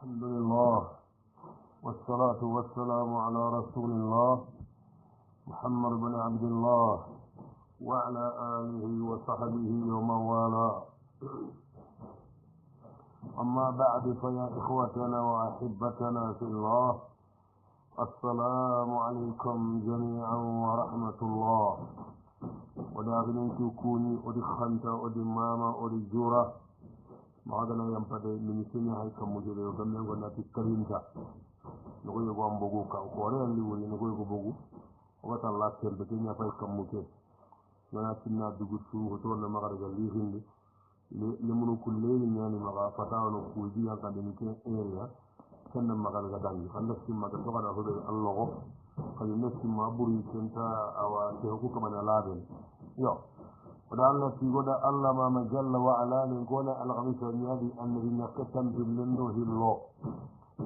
الحمد لله والصلاة والسلام على رسول الله محمد بن عبد الله وعلى آله وصحبه ومن والاه. أما بعد فيا إخوتنا وأحبتنا في الله، السلام عليكم جميعا ورحمة الله. وداغنين تكوني ودي خانتا ودي ماما ودي جورا magana yampade minisini hay kam mujere o gamme go nati karinta no go yogo ambogo ka ko re andi woni no go yogo bogu o ta la tembe ke nya fay kam mujere na tinna dugu su to na magara ga li hindi le munu kulle ni nyani maga fata no ko di ya kan ni ke area sanna magara ga dangi anda simma ga to kana hobe allogo kali nesti ma buri senta awa te ko kama na laben yo ودعنا في قد الله ما جل وعلا من قول الغميس النيادي أن بنكتم باللندو هلو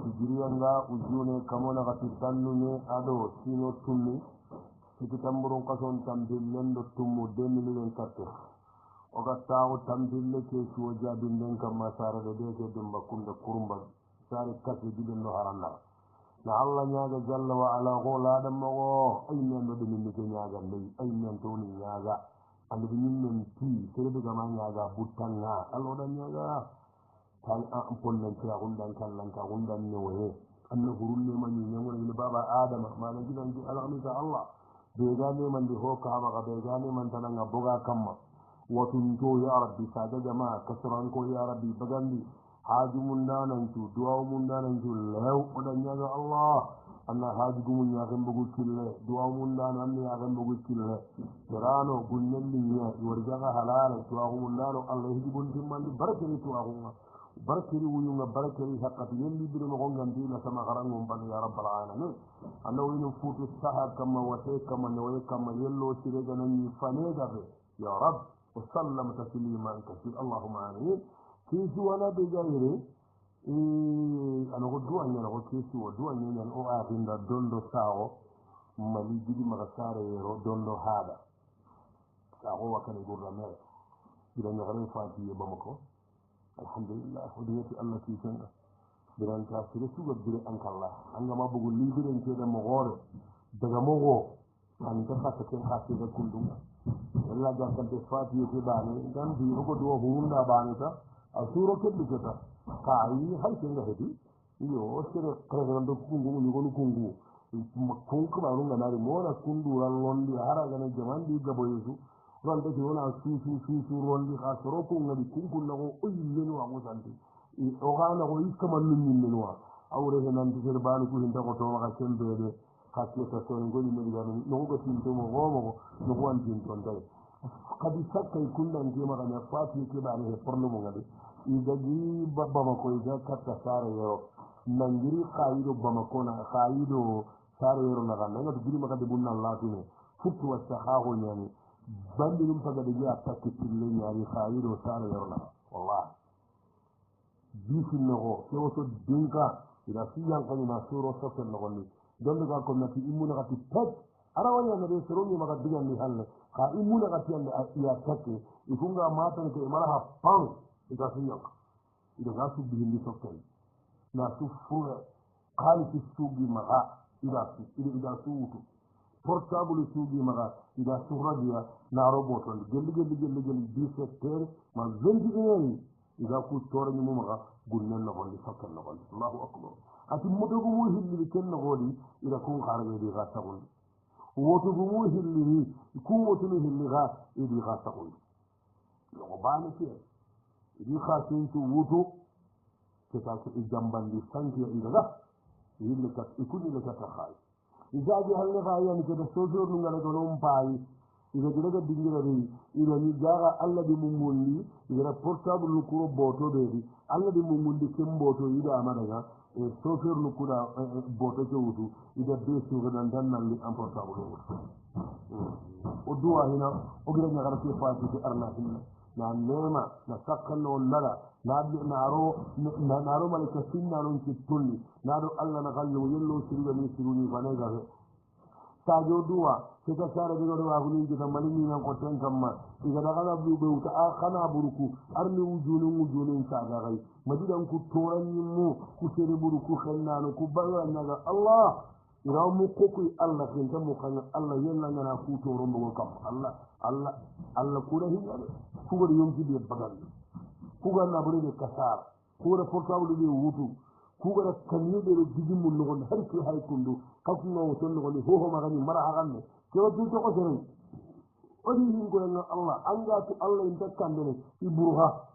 تجريان لا وجوني كمونا غتستنوني أدو سينو تمي تتمبرون قصون تم باللندو تمو دين لين كتر وقتاو تم باللكي سوجا بندن كما سارة ديك دمبا كند كرمبا سارة كتر بلندو هرانا na Allah nyaga jalla wa ala gola adam mo ay men do min ke nyaga lay ay men to ni nyaga andi min ti serbe gama nyaga butanga allo da nyaga tan a ponnan tira gundan kallan ka gundan ne waye anna hurun ne man ni ngol ni baba adama ma la gidan di alamita Allah be ga ne man di hoka ma ga be ga ne man tan nga boga kamma watun to ya rabbi sada jama kasran ko ya rabbi bagandi haji mun nanan tu duwa mun nanan tu lew odan nyaga Allah anna haji gumun ya kan bugu kille duwa mun nanan ya kan bugu kille rano gunnen ni ya warjaga halala duwa mun nanan Allah hibun timman barakati tu ahunga barakati wuyunga barakati hakati yendi bi mo gongan dina sama garangum ban ya rabbal alamin anna winu futu saha kama wate kama noye kama yello sire ganan fane gabe ya rabb wa sallam taslima kathir allahumma amin kisi wana be gaire ano duwa nyana ko kisi wo duwa nyana o afinda dondo sawo mali jigi magasare ro dondo hada sawo wakane gurra mer ila ngare fati e bamako alhamdulillah hudiyati allah ki senga biran ta sire suga bire an kala anga ma bugu libiren ke da mogore daga mogo an ta fata ken khati da kundunga Allah ja kan te fati e bani dan bi ko do hunda bani ta asuro keddu keta kai hay kenga hedi iyo sere kregondo kungu ni gonu kungu kunku ba runga nari mona kundu londi haraga ne jamandi gabo yesu ronde ki wona su rondi ha soro ko ngadi kunku na ko oyilenu wa musanti o gana ko ikama nunni menwa awre nan ti sere banu ku hinda ko to maka sembe de hakiyata to ngoni mi gani no ko tinto mo gomo no ko antin ton dai kadi sakkay kundan ke maka na fati ke ba ne porno mo ngadi idagi bamako iga katta sare yoro nangiri khaido bamako na khaido sare yoro na kan ngati giri maka de bunna latine futu wa sahaho nyani bandi dum paga de ya takki tille nyari khaido sare yoro na wallahi bisu no ko so dinka ila siyan kan na suro sokon no ni don ga ko nati imuna gati tek arawanya na de suro ni maka digan ni halle ka imuna gati ande ya takki ikunga matan ke maraha pang ida siyak ida gasu bihindi sokai na su fura kali ki sugi maga ida su wutu portable sugi maga ida su radio na robot on gelli 17 ma 21 ida ku tore ni maga gunnen na gondi sakkan na gondi Allahu akbar ati moto go mo hilli ken na godi ida ku kharbe di gasa gondi woto go mo hilli ku woto ni hilli ga idi gasa gondi lo bani fi di khasin tu wutu ke ta ke jambandi sanki ida yille kat ikuni le kat khay ijaji halle khaya ni ke da sojo nu ngala do pai ida gida dingira ri ida ni jaga alla di mumulli ida portable lu kuro boto be alla di mumulli kem boto ida amadaga e sojo lu kura boto ke wutu ida be su ga dan nan li am portable wutu o duwa hina o gira ngara ke faati ke arna hinna na nema na sakkanno nada naro malika sinna non ki tulli nado alla na kallo yello sirga ni siruni banega sajo duwa kita sare diga do aguni kita malini nan ko ten kamma diga da kala bu be uta khana buruku arni wujunu saga gai madidan ku toran mu ku sere buruku khannanu ku balla naga Allah iraw mu ko ku Allah kin tan mu kan Allah yella ngana ku toron bo kam Allah ku da hinna ku go yonki be bagal ku ga na buri de kasar ku da portable be wutu kugara kanyeɗero digimum nogonde har ke hay kundu kakugawo ton nogonde hoho magani mara haganne kewa duto ko seren odi hingorenga Allah angatu Allah in takkandene i buruha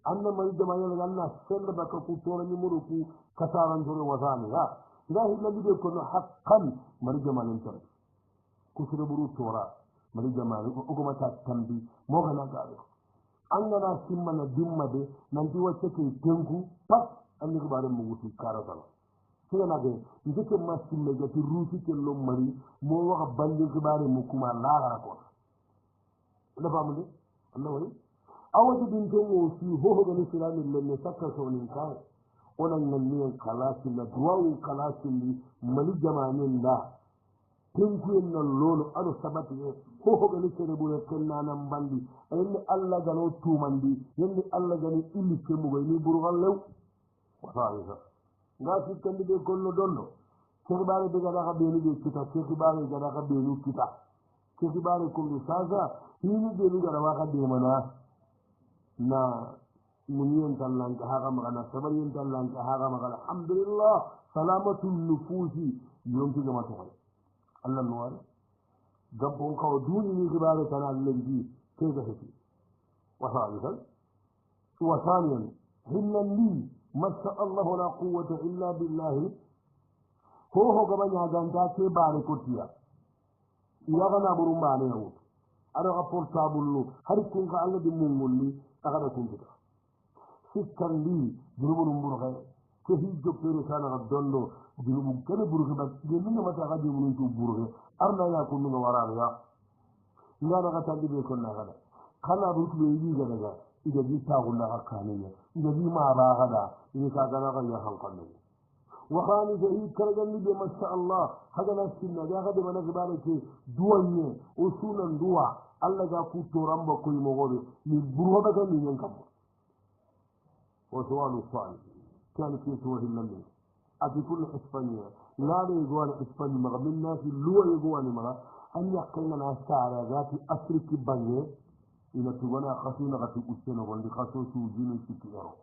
anna mari jamayelaga anna sella baka ku torani muru ku kasarantore wasani ha ila hillaliɓe kono haqqan mari jamanen tere kusure ɓuru tora mari jamani ogomata tambi moganagaɗo angana simmana dimma de nanti waccake tenku pat anni ko bare mo wuti karatala sina ge ndike masille ga ti ruuti ke lo mari mo waxa bandi ko bare mo kuma la gara ko la famude Allah wari awati din to mo si ho ho ga islami lenne sakka so nin kai onan nan ne kalasi na duwawu kalasi ni mali jamanen da tin ku en lolo ado sabati ho ho ga sere bu kenna nan bandi en Allah ga no tumandi yende Allah ga ni illi ke mo ni burgal lew wasaayiha nga sikkandi ɓe gollo donno kehiɓare ɓe gaɗaka ɓeeni ɓe kita kehiɓare gaɗaka ɓeeni kita kehiɓare kolli sasa hini ɓeeni gaɗa waka ɗemana na muniyen tallanke haka maga na sabariyen tallanke haka maga alhamdulillah salamatul nufusi yonkigama toxoy allah nuwari gampon kawa duunini hiɓare tana lenki kega heti wasaayihan wasaniyan hillandi ما شاء الله لا قوة إلا بالله هو كمان يجانتا كبار كتيا يغنى برمانه هو أنا أقول تابلو هل كون قال بمونغولي أغنى كون كده سكان لي جنوب نمبرغة كهي جبتير كان غدندو جنوب كده برغة بس جنوب ما تاخد جنوب تو برغة أرنا يا كون من وراء لا نغتالي بيكون نغدا خلا بيت بيجي كده إذا جيت أقول لك كانية إذا جيت ما بعدا إذا كان غير هنقلنا وخاني جهيد كرجني بما شاء الله هذا نفس النجاة هذا من أجبارك دوانية وسونا دوا الله جا كتورام بكوي مغوري يبروه بكم من ينكب وسؤال الثاني كان في سواه اللمين أتي كل إسبانيا لا يجوان إسبانيا مغمن الناس اللوا يجوان مرا أن يحكينا ناس تعالى ذاتي أفريقي بنيه ina tugana khasuna gati useno gondi khaso su jini sikiro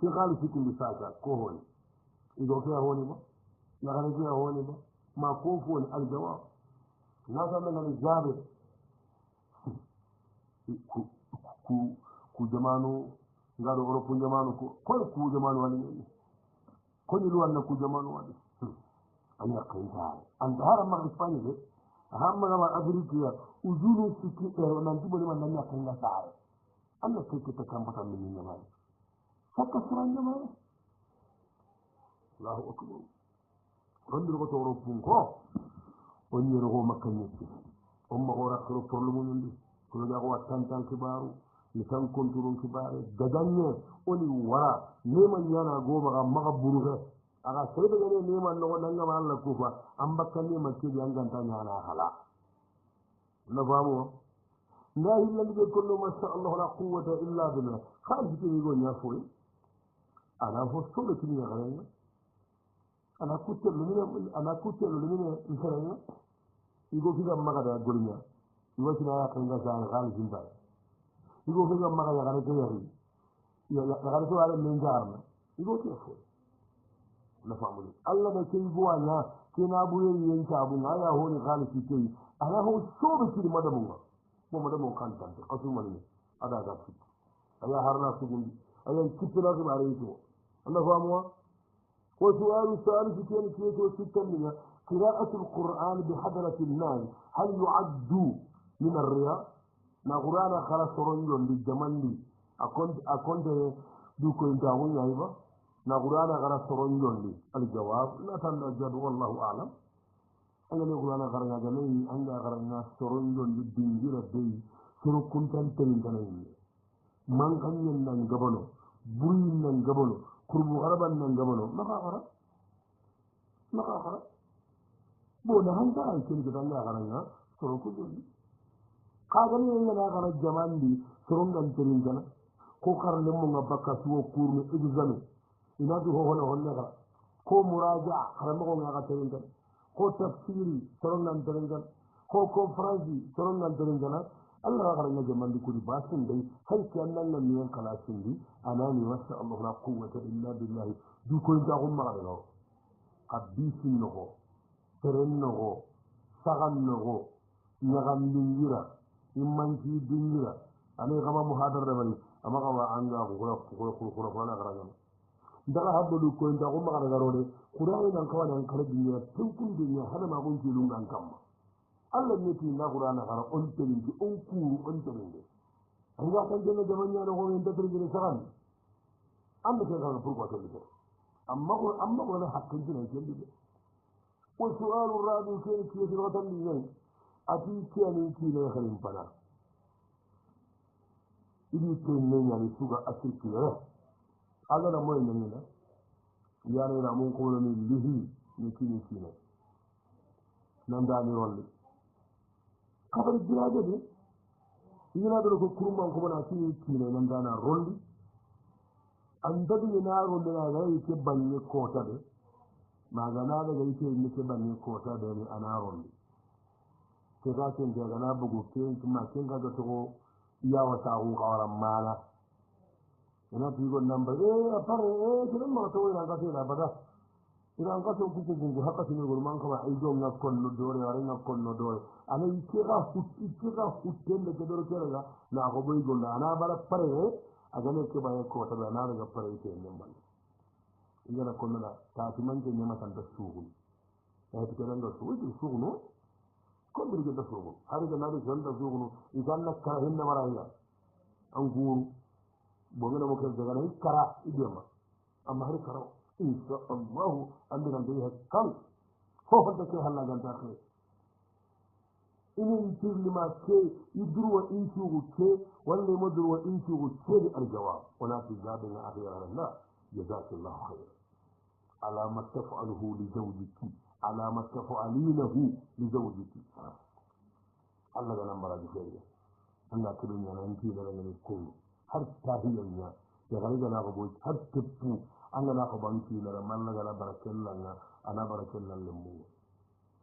ki khali sikindi sasa ko honi ido ke honi ba na gane ke honi ba ma ko foni al jawab na ga men jabe ku jamanu ngado europe jamanu ko ku jamanu wali ko ni luwan ku jamanu wali anya kaita an dara ma espanye hamma gama afrika ujulu siki nan tibole man nan yakanga saare Allah sai kita kambata min nyama fakka suran nyama Allahu akbar randu ko toro punko on yero ko makkanyi umma ko rakro porlumu nyindi ko ga ko tantan kibaru ni tan konturun kibare daganye oni wara neman yana goma ga magaburuga aga sai da ne neman no nan ga Allah kufa an bakkan neman ke an ganta yana hala na famu la illa bi kullu ma sha Allah la quwwata illa billah khaji ke go nya foi ana fo solo kini ga ran ana kutte lumine infaranya igo figa maga da gurnya igo kina ya kan ga sa gal jimba igo figa maga ya ga ke yari ya ga so ala men jarna igo ke foi na famu Allah da kai buwa na kina buye yin ta abun aya ho ni khalisi kai ana ho so be kiri madamun ba mo madamun kan tan kasu mani ada ga fit aya harna su gundi aya kitira ga bare to Allah famuwa ko su'alu salisi kan ke to sitan ne qira'atu alquran bi hadrati an-nas hal yu'addu min ar-riya na qur'ana khala soron yon di jamandi akon de du ko inta won yayi ba na qur'ana khala soron yon di al-jawab la tanajjadu wallahu a'lam angane qur'ana khala ngane anga khala soron yon di dingira dei suru kuntan tan tan man kanyen nan gabano burin nan gabano kurbu araban nan gabano maka khara bona hanta an kin gidan ya garanya soro ku dole kagan yin yana kana jamandi soron dan tirin kana ko karne mun ngabaka suwo kurni examen ina du ho hono honne ka ko muraja karamo ko ngaka tirin kana ko tafsiri soron dan tirin kana ko conference soron dan tirin kana Allah ga garanya jamandi kudi basin dai har ki annan nan ne kala sindi anani masha Allah la quwwata illa billah du ko ta umma ga abisi no teren no sagan no nyagam dingira immanci dingira ane kama muhadar da bari amma kama an ga kura na garanya daga habbu ko inda kuma ga garode kurai nan kawai nan kala dingira tun kun dingira hada ma kun kilun nan kamma Allah ne ti na qur'ana gara on terin ki on kuru on terin de an ga kan jena jamanya da ko inda terin sagan an da ga furko to de amma ko na hakkin jina ke de ko su'alu rabi ke ki da watan ne ati kiyani ki ne khalin fana idi ke ne yani suga asirki ya aga na moy ne na ya ne na mun ko ne lihi ni kini kine nan da ni rolli kabar jira de ina da ko kurman ko na kini kine nan da na rolli an da ni na rolli na ga yake banye kota de magana da yake ni ke banye kota de ni ana rolli ke ga kin ga na bugu ke kuma kin ga to ya wata hu kawaran mala ina fi gon number fare kin ma to ina ga tira bada ina ga to kuku haka tin gurman kama ai don na konno dore ware na konno dore ana ikira hutten da dore kera na go boy gon ana bara fare a ga ne ke ba ko ta na daga fare ke nan ban ina na konno na ta ti man ke ne ma san da sugu ta ti kan da sugu no ko birge da sugu har da na da jan da sugu no idan na kara hinna maraya an guru boga na muka daga nan kara idema amma har kara insha Allah andina da ya kan ko da ke halla ga ta kai inin tirli ma ke idruwa in shugu ke walle madruwa in shugu ke da aljawab wala fi zabin akhira Allah jazakallahu khair ala ma taf'aluhu li zawjiki ala ma taf'alinahu li zawjiki Allah ga nan maraji sai Allah kudin yana yanki da nan ko har tahiyyan ya ya ga na go har tupu an ga na ko banki na man na ga barakallan na ana barakallan limu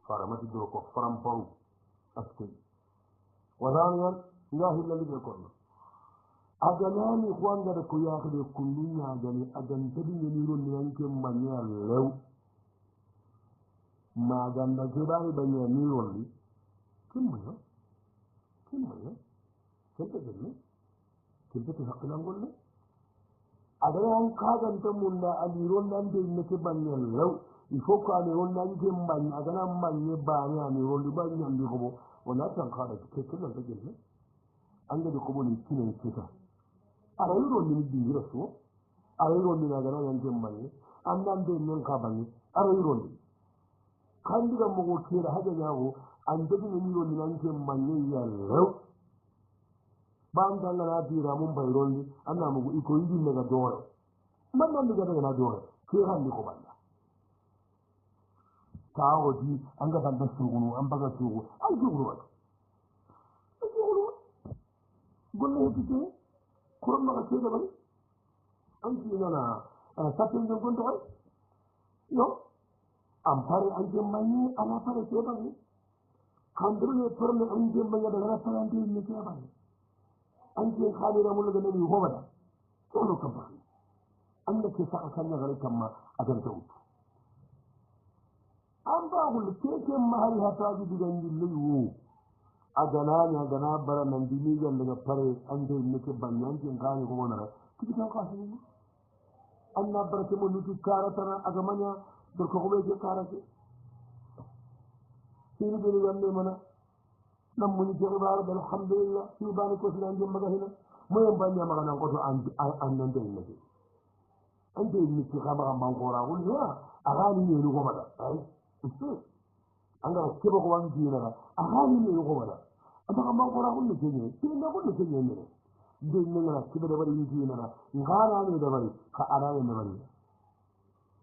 fara mati do ko faram paru aske wadaniyan ilahi lalli be ko aganani kwanga da ku ya da kullunya gani agan tabi ne ron ne yanke manya lew maganda jibari banya ni ron kimmo kete gelle kete haklan golle adara an kaganta munna aliron nan de ne ke banya lew il faut que aliron nan ke mbanya agana manye banya ni ron di banya ndi ko wala tan kada ke kullun da gelle an ga ko boni kinen kita ara yiro ni di rasu ara yiro ni na gana yan jemmani an nan de men ka bani ara yiro ni kan diga mo ko kira haja yawo an de ni yiro ni nan jemmani ya lew ban dan na dira mun bayron ni anna mu iko yidi daga dore man nan diga daga na dore ke han ni ko banda tawo di an ga banda sugunu an baga sugu an juguru golle hekite kuran maka ce da bari an ci yana satin jin kun tawai yo an fare an je mani ana fare ce bari kandur ne farne an je mani daga na fare an je ne ce bari an je khali da mulga ne ko bada to no kan bari an da ke sa akan na gari kan ma a ga ta uku an ba gulu ke mahari hata ji digan dillu agana bara nan diligan daga fare an dai nake banyankin kani kuma na kiki ta kasu ne an na barke mun nutu karatana aga manya durko kuma yake karate shi ne da wanne mana nan mun ji bar da alhamdulillah shi ba ni ko sunan jin magana mu yan banya magana ko to an nan dai nake an dai nake kama ban gora wul ya agani ne ni goma da ai an ga ke ba ko wani dina agani ne ko bada amma ban gora kullu ke ne shi ne kullu ke ne ne dai ne na kiba da bari yi na ngara ne da bari ka araye ne bari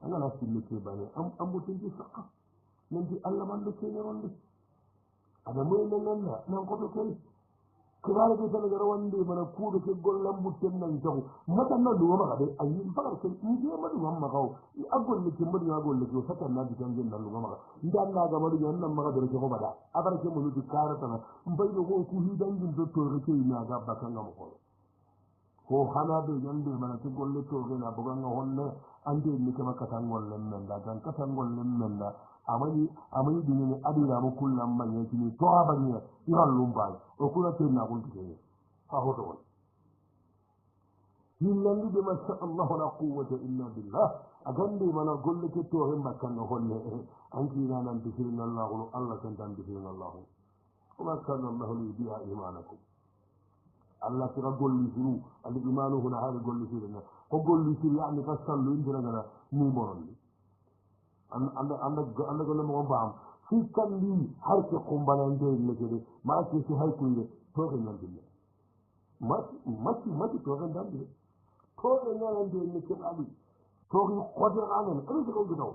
an ga nasu ne ke bane an mutun ji saka nanti Allah man do keneronde ada moy nanna nan ko to kel kibara ke tan gara wande mana kudo ke gollam butten nan taw mata na do ma de ayi bakar ke ni ma do ma gaw agol ni ke modi agol ni ko satan na bitan gen nan ma ga ndan na ga modi nan ma ga do ke ko bada abar ke mu di karata na mbay do ko ku hi dan gin do to ke ina ga bakan ga mo ko hana be yande mana ke golle to ge na bugan ga honne ande ni ke makka tan golle men da dan ka tan golle men da amani dini adira mu kullam man yake ni to abani iran lumbai o kula te na kun tike ha hoto won hillandi be masha Allah la quwwata illa billah agande mana golle ke to hen makkan no honne anki na nan bisirna Allah Allah kan tan bisirna Allah kuma kana Allah li biha imanakum Allah tira golli siru al imanu huna hada golli siru ko golli siru yani fasallu indira ngana ni bonon anda golle mo baam fi kandi har ke kumbalande legede ma ke si hay kunde to ke nandille mati to ke nandille to ke nandille ne ke ali to ke khode anen e ko gidaw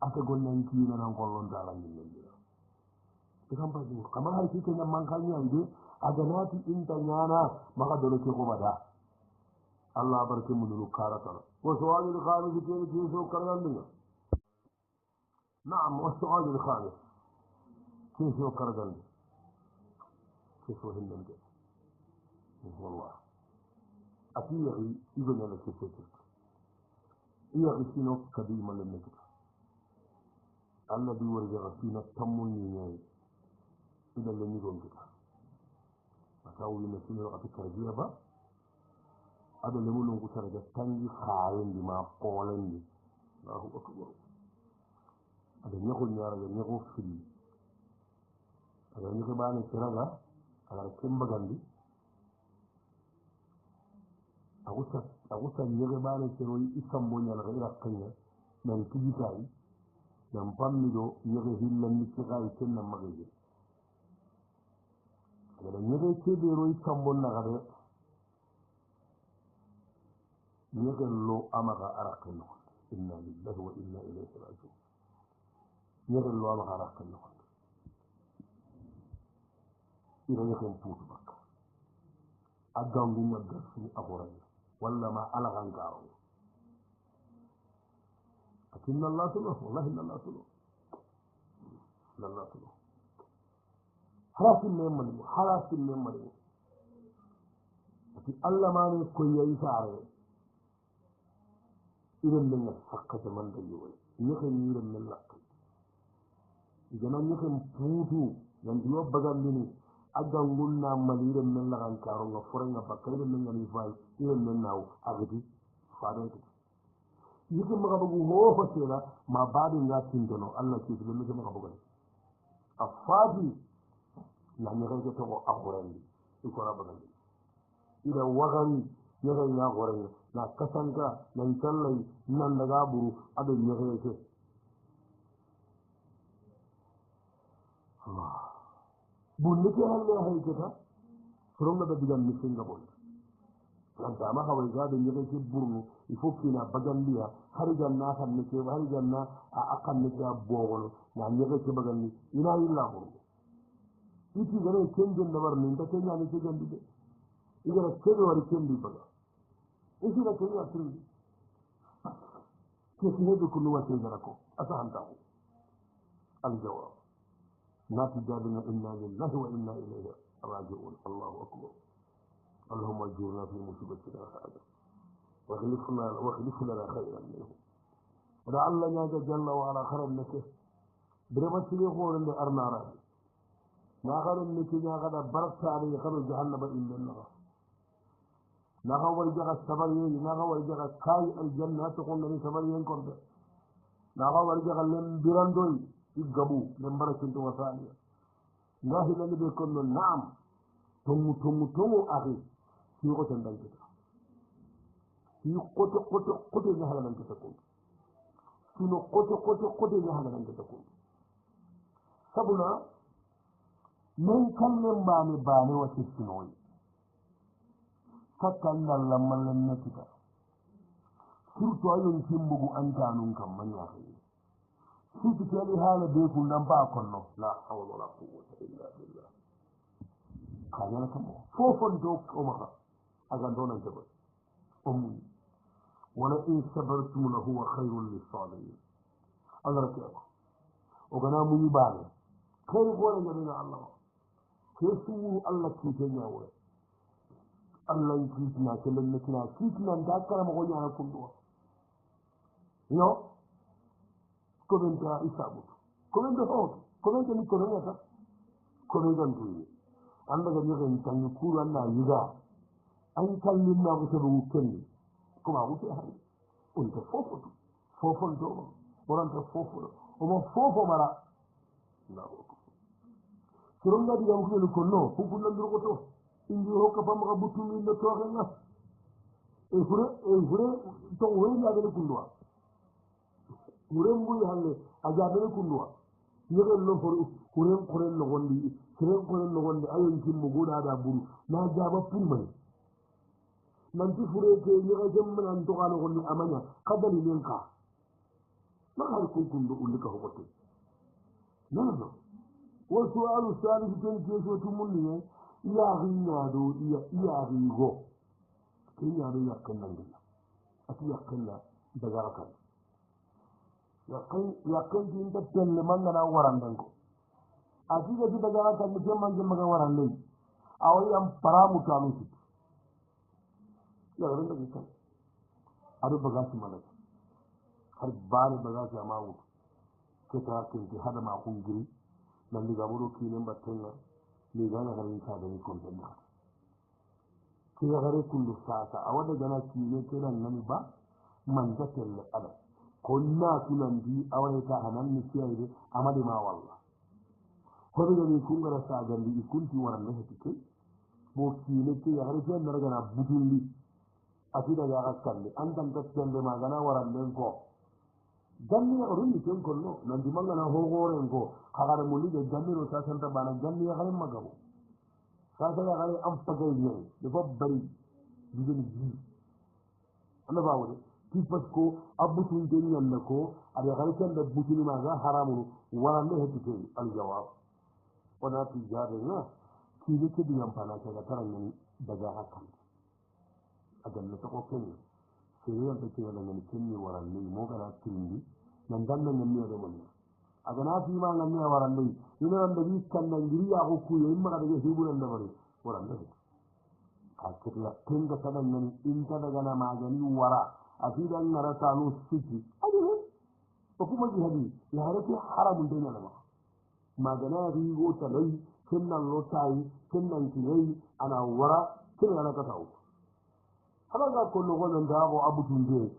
aka gonnen ki nan gollon dara min ndira e kam ba du kama hay ke nan man kan yande aganati inta nyana maka dole ke ko bada Allah barke mun lu karata ko so wali khamis ke so karandinga نعم والسؤال الخامس كيف يوكر قلبي كيف هو هندن والله أكيغي إذن أنا كيف يترك إيغي سينو كديما للنجد الذي ورجع سينو تمني إذا لم يكن كده أساوي نسينو أتكر جيبا هذا لم يكن كده تنجي خائن بما قولن الله أكبر ada ñako ñaara ga ñako fili ada ñako baane kiraga ala kemba gandi agusa ñako baane kero isambo ñala ga ira kanya nan tijitari nan pammido ñako hillan ni kay kenna magaje ada ñako kebero isambo na ga de ñako lo amaga arakano inna lillahi wa inna ilayhi raji'un يغل الله غرق النقط إذا يكون فوت بك أدام بما درسني أخرج ولا ما على غنقاره لكن الله تلو والله إن الله تلو إن الله تلو حراس من مليو حراس من مليو لكن الله ما نكوي يساره إذا من الحق من ديوي يخن يرم من لك jana ñefen puutu yanti yo bagandini agangunna malire men lagan karo nga forenga bakayre men ngani fay ile men naw agati faadante yike maga bugu ho fasela ma baadi nga tindono alla ci le me maga bugal afadi na ñefe to ko akhurandi iko rabagandi ila wagani ñefe nga goreng na kasanka nan tallay nan daga buru ado ñefe bunni ke halle hayketa soronga da digan mi singa boy anta ma hawai ga da yake ke burnu il faut kina bagandiya har janna kan ne ke har janna a akan ne ke bogolo na yake ke bagandi ina illa burnu iti gare kenjen da barni ta kenya ne ke gandi de igara kedo war kendi baga isi da kenya tun ke ne da kullu wa ke garako asa hanta al jawab ناتي جابنا إنا لله وإنا إليه راجعون الله أكبر اللهم اجرنا في مصيبتنا هذا واخلف لنا خيرا منه لعلنا جل وعلا خيرا لك برمت يقول ان ارنا راي ما قال انك يا غدا بركت عليه خرج جهنم الا الله ما هو ورجع السبرين ما هو ورجع كاي الجنه تكون من سبرين كنت ما هو ورجع لم بيراندوي يغبو من بركه وثانيه الله الذي بيكون نعم توم اخي في قوتن دنك في قوت نهلا من تكون sino kote ñahalagante ta kun sabuna men kallen baane wa testinoyi sakkallalla mallen nekkita surtout ayon kimbugu antanun kam mañahayi siti keli haala be ku nampa konno la hawla wala quwwata illa billah kanyana kamo fofon do o maka aga dona jabal wala in sabartum la huwa khairul lisabirin Allah rakaba o gana muni bale khairu gore ngana Allah kesu Allah ki tenya wala Allah kitina kelen nakina kitina ndakara mo gonya kunduwa yo komenta isabu komenta ho komenta ni komenta komenta ndui anda ga nyogen tanyu kuru anda yuga an kallin na ko sabu kenni kuma wuce hari unta fofo do oranta fofo o mo fofo mara na ko kironga diga ko ko no fu kunna ndur ko to indi hokka pam ga butu ni no to nga e hure to woni ya de kundwa hure mbuy halle ajabe kundwa yego lo for hure no gondi ayon timmu goda da buru na jaba pulmay nanti fure ke yego jemma nan to galo gondi amanya kadali nenka ma har ko kundu ulika hokote no wo su'alu salih ten ke so tumunni ne iya rinyado iya rigo kinya do yakkan nan ati yakkan daga rakan yakkan din da telle mangana warandan ko ati ga daga rakan mu jemman jemman warandan awai am paramu tamu sit ya ran da kan adu bagasi malak har bani bagasi amawu ke ta kin ki hada ma kungiri nan diga buru kinen battenga ni gana garin ka da ni kontanna ke ya gare kullu sata awada gana kine kenan nan ba man da telle ala konna tunan di awai ta hanan ni kiyaye amade ma walla ko da ni kun gara sa gandi ikunti waran da take mo kine ke ya gare kenan gana budulli atida ya gaskalle an dan tattelle ma gana waran den ko ganni oruni ten kollo nan di mangana hogoren ko kagara mulli de ganni ro sa santa bana ganni ya garin magawo sa sa ya garin am pagay ne de babbari digin ji Allah ba wuri tifas ko abutun den yalla ko ada garin kan da butuni ma ga haramu waran ne hakike al jawab wana ti jare na ki ne ke diyan fana ka ga taran nan daga hakan adan ne ta ko kenan sai yan take da nan kinni waran ne mo kana kinni nan dan nan ne da mun aga na fi ma nan ne waran ne ina nan da biskan nan giriya ko ku yayin ma da hiburan da bare waran ne ka kira kin da sanan nan in ta daga na magani wara a fi dan na rasa no siki ko kuma jihadi ya harake haramun da yana ba magana rigo ta dai kin nan lotai kin nan kirai ana wara kin nan ka tawo halaga kollo gonon dago abutunde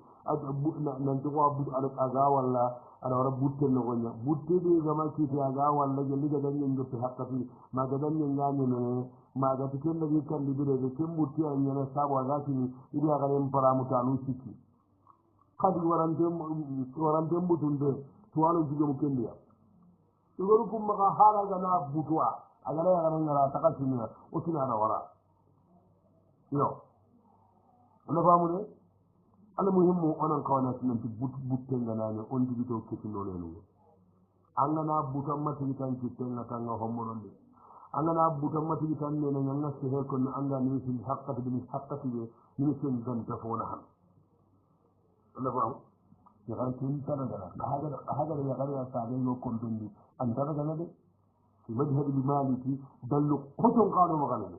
nan to abu aga walla ana wara butte no gonya butte de gama ki ta aga walla je liga dan ngi to hakkati maga dan ngi ngani ne maga tiken da kan di bire de ken butte an yana sabo aga ti idi aga nem para mutanu siki kadi warante butunde to walo jigo mu kendiya igoro kum maga hala ga na butwa aga ya ga ngara takasini o sina na wara yo ana famu ne ala muhimmu onan kawana sunan ti buttenga nane on di to ketino lenu angana butam mati tan ki tenga tanga homonon de angana butam mati tan ne nyanga se he kon anga ni sin haqqati bi haqqati ni sin gan tafona han ana famu ya kan tin tan da haga ya gari ya sabe yo kon dundi an daga ganade fi madhhab al maliki dallu qutun qanu magana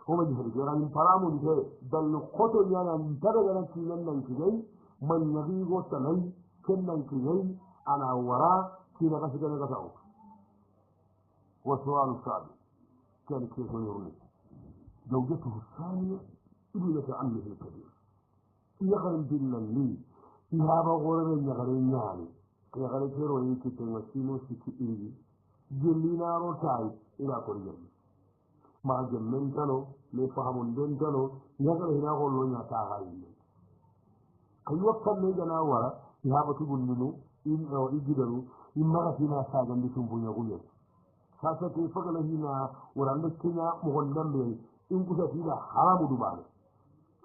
kuma jihar jiran faramun da dallu khoto yana tare da nan kinan nan kidai man yabi go tanai kinnan kidai ana wara kina kashi da kasa uku wa su'al sabi kan ke so yurni zawjatuhu thaniya ibnatu ammihi al-kabir yaqran billan li ya ba gore ne yaqran yani ya gare kero yake tin wasino siki iri jellina rotai ila ko jeli ma jemmen tano le fahamun den tano yagar hina ko lo nya ta hayi kai wakkan ne gana wara ya ba tubun nunu in o igidaru in ma fina sa gandi tum bunya gulle sa sa ke fagala hina waranda kinya mo gondam be in kusa fida haramu dubale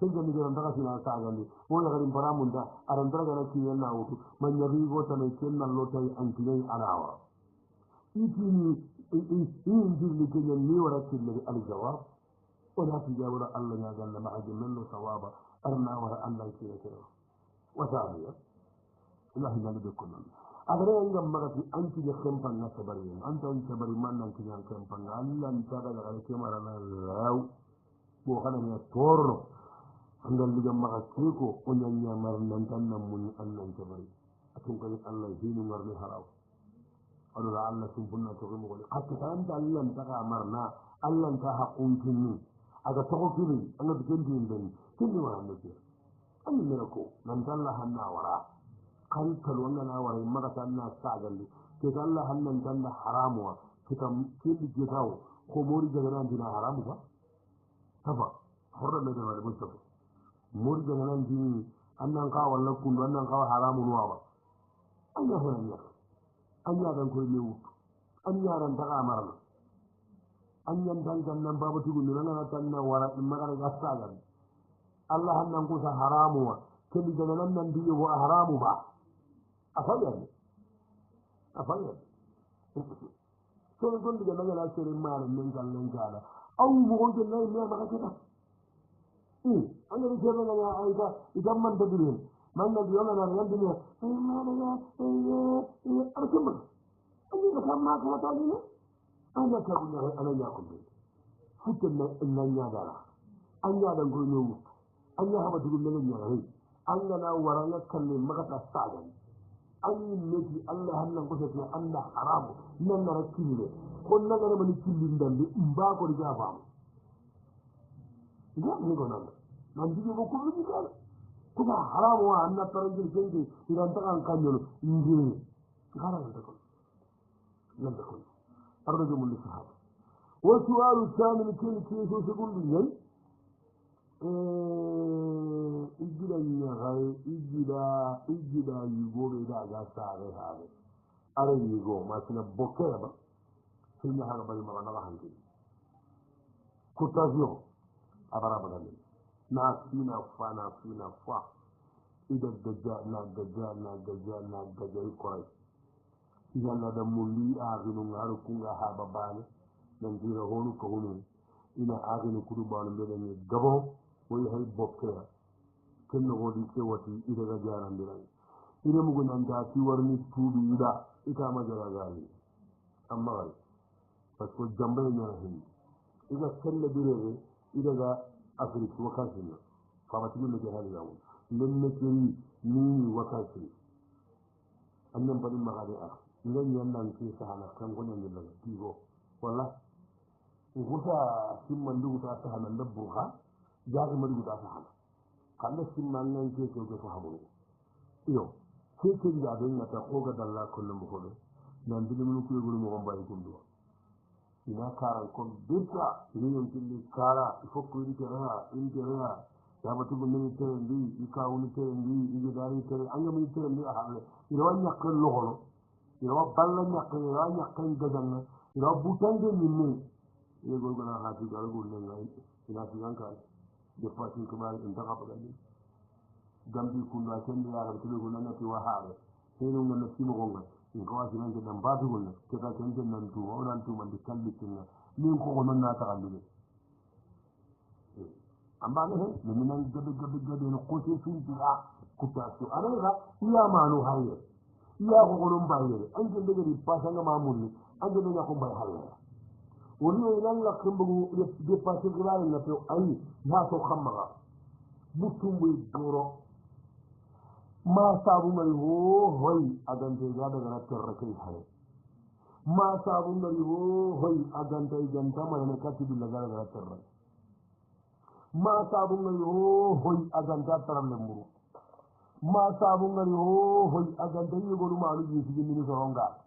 senza mi devono andare fino a Sagandi, poi la rimparamunda, a andare da chi è nato, ma gli arrivo da me che non lo sai anche lei a Nava. I fini, in dirli che gli anni ora che le al-Jawab, o la ti devono alla mia galla, ma anche mello sawaba, arnawara alla che ne creo. Wasabi, la hinali de kunan. Agare nga magati anti le kempan na sabari, anti sabari man nan kiyan kempan, alla ntada da ke marana law, bo kana ne torno. Andal liga maka keko onyanya marnan tan nan mun annan sabari. Atun kai Allah hinu marni haraw. Adura Allah sunfunna to ko ko hatta anta Allah ta marna, Allah ta haqqun tinni. Aga to kiri, Allah bikin din tinni wa annabi. An mirako nan Allah hanna wara. Kan kalwanga na wara maka tanna sagalli. Ke Allah hannan tanna haramuwa. Kitam kidi jitawo ko mori daga nan dina haramu ba. Tafa horra me da Mustafa. Mori daga nan dini annan ka wallan kun annan ka haramu nuwa ba. Allah hanna. Anya dan ko lewu. Anya ran ta amara. Anyan dan nan babu tugu nan na tanna wara in magana ga sagalli. Allah hannan kusa haramuwa. Kedi daga nan diyo wa haramu ba. Afayyan. So don diga naga na sere mare men kallen kala. Aw mo ko de nay me maka kita. An ni jere na aida idan man da dire. Man da diyo na ran dinya. Mare ya arkuma. Ani ka samma ka ta ni. Ana ka bunya ana ya ku. Futin na nya dara. Anya da gurnu. Anya haba dugun nan nya rai. Anya na waranga kalle maka ta sagan. An yi meki Allah hannun kusa ce Allah haramu nan na rakili ne ko na gane mani kilin dambe in ba ku riga ba mu ga ni ko nan ji ko ku ni ka kuma haramu wa anna tarin jirgin idan ta kan kanyo inji gara da ko nan da ko arju mun sahaba wa su'alu thani kin ki so su gundin yayi igida nyagai igida yugo be da ga sare habe are yugo masina bokke ba sunya haga bari ma na hanki kutazio abara badani na fina fa ida gaja koy yalla da mulli aginu ngaru kunga haba bani nan dira honu ko honu ina aginu kudu banu be ne gabo woi hay bokkea kenno godi kewati ida ga jarandiran ida mugo nanta ti warni tuubi ida itama jaragali amma gal parce que jambe nyana hin ida kelle birere ida ga afrique wakasina famati no ke hali yawo lenne keri ni wakasi annan bari magade a ngan yannan ke sahana kan gonan yalla tigo wala ngusa simmandu ta sahana dabbu ha jaga mari guda ta hana kanda simman nan ke ko hamu iyo ke da don ta ko ga dalla kullum ko nan dilim lu ko gulu mo gamba kundu ina karan ko bita ni yon tilli kara ifo ko ri kera in kera ya batu bunni te ndi ika uni te ndi igi dari te anga mi te ndi a halle ina wanya kan lo hono ina wa balla nya kan ina nya kan gajanna ina butange minni ye go gona ha ti garu gunne ngai ina ti ganka de fatin kuma in ta kafa gani gambi kunna kende ya ga tulo gona na ti wa haare sai non na ti mo gonga in ko wasi nan dan ba tu gonna ke ta kende nan tu o nan tu man di kalli tinna min ko gonon na ta kalli amma ne ne nan gabe no ko sai sun ti a ku ta su arega iya manu haye iya ko gonon baye an je daga ri pasanga mamun an je daga ko bay haye woni nan la kumbu de passer grave na to ay na to khamara mutum bai doro ma sabu mai hoy agante ga daga na tarrakai haye ma sabu mai hoy agante janta mai na kati bi daga daga tarra ma sabu mai hoy aganta taram muru ma sabu mai hoy agante yi golu ma lu ji ci ni so ronga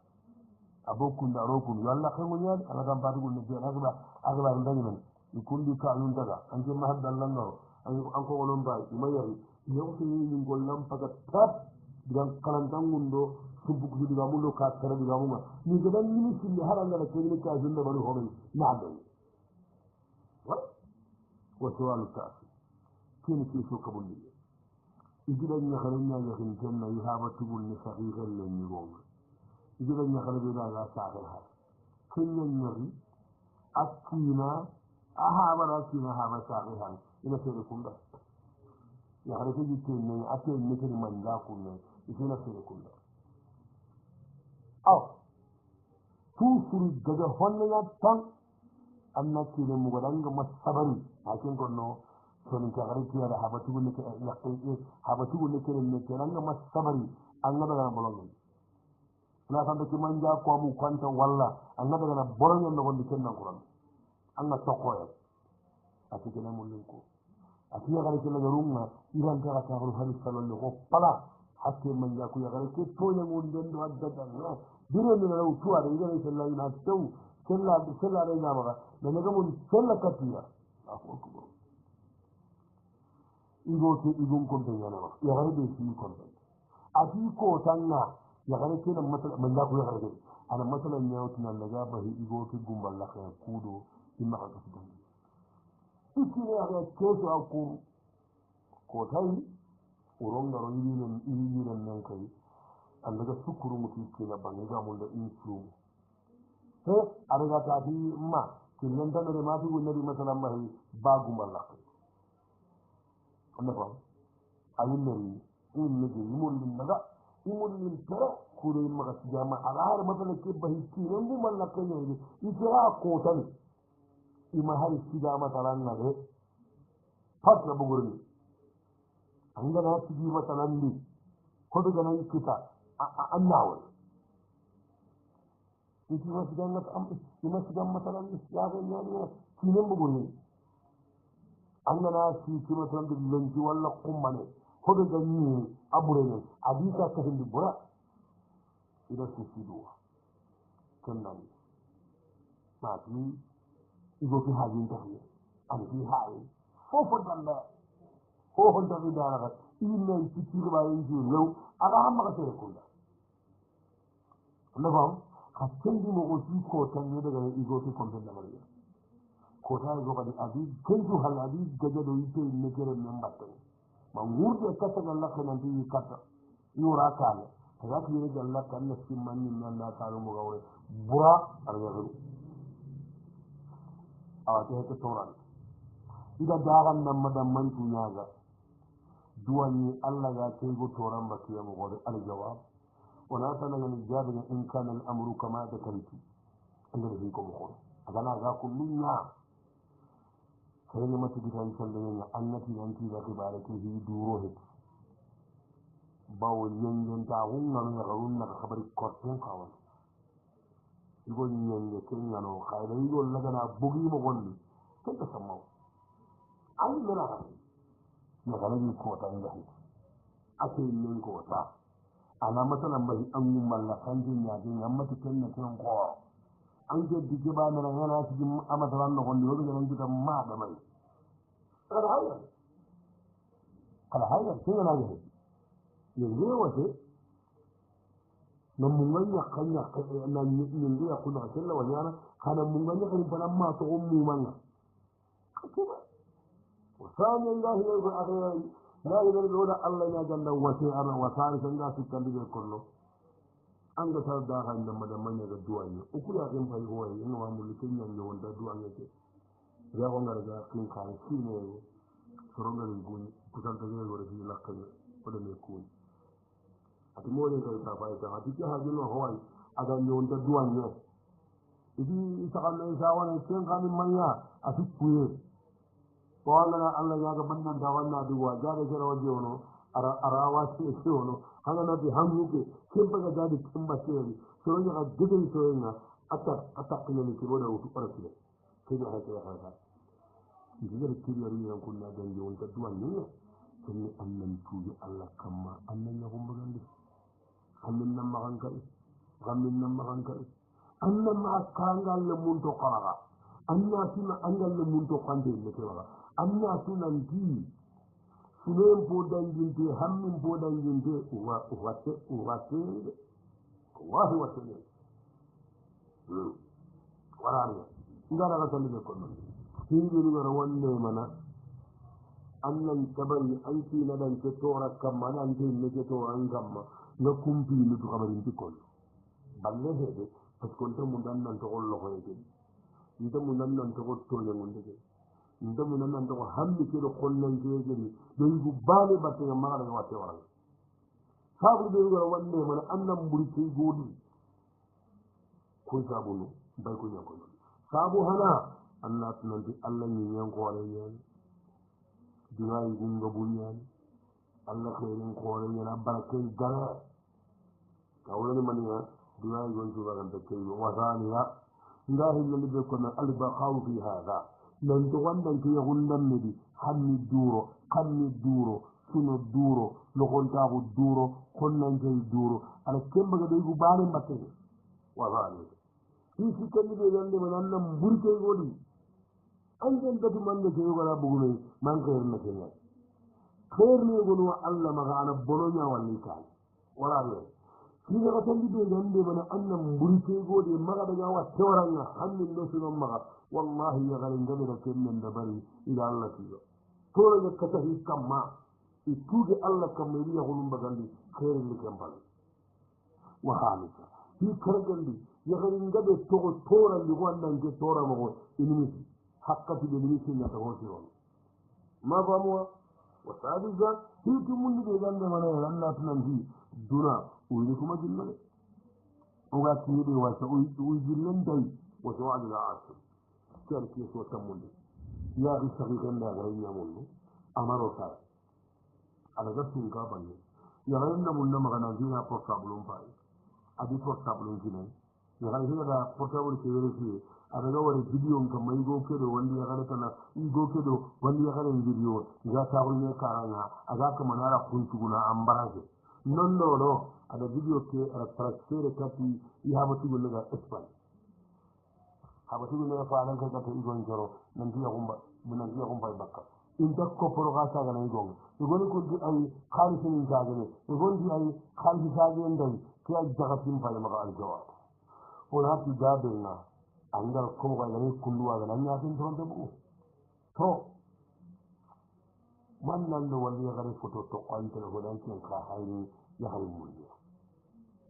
abokun da rokun yalla kan mun yan ala dan badu ne je agba ndani men ikundi ka yun daga an je ma haddan lan no an ko wolon ba mayari yo ko ni ngol lam paga tap digan kalantan mundo subuk di diga mundo ka tara diga muma ni gadan ni ci haranga da kene ka jinda balu hobe na do wa su'alu ta'fi kene ke so kabundi igida nya kharanya ya hin janna yi haba tubul ni sahihan len ni goma igida nya kharabe da ga sahe ha kenya nyari akina aha bara kina haba sahe ha ina sere kunda ya kharabe jitte ne ate ne kiri manda kunne ina sere kunda aw tu suru daga honne tan annaki ne mu gadanga masabari hakin gonno sonin ka gari tiya da habatu ne ke ya kai habatu ne ke ne ke ranga masabari an ga daga bolon na san da kiman ja ko mu kwanta walla an ga daga bolon ne gondi ken nan kuran an ga tokoya a cikin mun ko a cikin gari ke daga rumma iran ta ta ru hal sallallahu ko pala hakke man ja ku ya gari ke to ne mun den do adda da dire ne na utuwa da gari sallallahu na tau sallallahu ne na ba da ne ga mun sallallahu katiya akbar igote igun konta yana ba ya gare da shi konta a ji ko tanna ya gare ke nan masala man da ku ya gare ana masalan ya wuce nan daga ba igote gumbal la kan kudo in ma ka su dan iki ne ya ke so aku ko tai uron da ron yi nan kai an daga sukuru mutu ke na ban ga mun da in su he a daga ta bi ma kin nan da ma fi gunnabi masalan ba gumbal la annaba ayyullari in ne yimul naga yimul tara kure maga jama alahar masala ke bahi kiran bu man nakkan ne ikira ko tan ima har siga masalan na re fat na bugurni anga na tigi masalan ni ko daga nan kita annawa iki wasigan na ima sigan masalan ya ga ne kinan bugurni annana si kima tan de lenji walla kummane hodo ganni aburene adika ka hindi bura ida su sido kennan ma ti igo ki hajin tahiye an fi hayi fofo dalla ho hon da bidara ka inne ci ci ba yin ji law aga amma ka tere kula annaba ka tendi mo ko ci ko tan ne daga igo ki kon da mariya ko ta go badi abi kenju hal abi gaje do yite ne kere men batte ma ngurde kata Allah kana ti kata yura kale ta ki ne Allah kan ne simman ni nan na ta mu gawre bura arga ru a ta ta toran ida daran nan madan man tunyaga duwani Allah ya kai go toran ba kiyamu gore al jawab wala sana ni jabin in kana al amru kama da kanti inda da ko ko agana ga kullunya sai ne mata gidan sallan ya annati yanti da kibare ke hi duro he bawo nyen ta hunna na garun na khabari kortun kawan igo nyen ne ken ngano khayda igo lagana bugi mo gondi ken ta sammo ai mera ha na ganin ko ta inda hi ake yin ko ta ana masalan bai an mun mallakan dunya din amma ken ne ken ko an je dige ba na yana cikin amadaran na gondi wani nan gidan ma da mai alhayar sai yana yi yanzu ya wace nan mun ganya kanya na yin ya kuna kalla wani yana kana mun ganya kan fara ma to ummu man kuma wasani Allah ya ga akhiri la ilaha illa Allah ya jalla wa ta'ala wa ta'ala kan ga su kan dige kullu an ga tar da han nan da manya ga duwa ne uku ya din fa yi in ma mulkin yan ne wanda duwa ne ke ya wanga daga kin kan shi ne soronga ni gun kusan ta gelo da la kan ko da ne ku ati mo ne ka ta fa ta ati ha gelo hawai aga ne wanda duwa ne idi isa kan ne sa wani kin kan manya ati kuye wala Allah ya ga bannan da wannan duwa ga da jira waje wono arawa ce wono hanga na bi hamu ke kin baga da kin ba ce soronga ga gidin soronga ata ne ki boda wutu arki ke da haka idan kiriyar yin kunna dan yawon duwan ne sai annan tuji Allah kamma annan ya kuma gande annan nan magankari annan ma kangal le mun to qara anna suna angal le mun to qande ne ke wala anna suna ndi sunen po dan jinte hammin po dan jinte wate wallahi wate ne wala ne ngara ka tali ko non hindu ngara wanne mana annan tabari anki na dan ke tora kamma nan ke ne ke to an gamma na kumpi ni to kabarin tikol balle hede parce que mun dan nan to gollo ko yake nda mun nan to to le mun de nda mun nan to hammi ke do kollan ke gari don gu bale batte ma daga watte wala sabu de go wanne man annan burki godi ko sabu bay ko nyako sabu hana annat nan di Allah ni nyen ko wala nyen duway gunga bunyan Allah khairin ko wala nyen barakel gara kawla ni maniya duway gon tu bagan te kay wasaniya ngahi ni be ko na al baqaw fi hada nan to wannan ke hundan ne di hanni duro suno duro lo gonta ko duro konnan jey duro ala kemba ga de gu bare mbatte wasaniya si kenni be yande man nan burke godi an jan da man da ke wala bugule man khair na kenna khair ne gonu Allah maga ana bolonya walli kan wala ne shi ga tan be yande man annan burke godi maga daga wa tawranga hannun no suno maga wallahi ya garin gabe da kennan da bari ila Allah tiyo to da ka tahi kamma ituge Allah kamari ya hulum bagandi khair ni kambal wa halika shi kargandi ya garin gabe to tora li wannan ke tora mo inimi haqqati bi nisi na tawti won ma bamuwa wa sadiza hitu mun de ganda mana ranna tunan hi duna uli kuma jinnale o ga ti de wa sa u jillen dai wa sawad al asr kar ki so tamundi ya bi sabi ganda ga yin mun amaro sa ala ga sun ga banne ya ranna mun na magana dina portable pai adi portable jinan ya ga da portable ke wuri adaga wari video kam mai go kedo wandi ya kana kana go kedo wandi ya kana video ga ta ne karanga aga ka manara kuntuguna ambaraje non no ada video ke trasfere kati ya habatu go daga espan habatu go daga faalan ka ta igon joro nan dia gumba bakka in ta ko poro ga ta ga nay gon igon ko di ay khalisin ga ga igon di ay khalisi ga ga ndai ke jaga tim fa ma al jawab wala ti gabe na angal ko ga gari kunduwa ga nan ya tin ton bu to man nan do wali gari foto to kwanta ko dan kin ka hayni ya hayni mun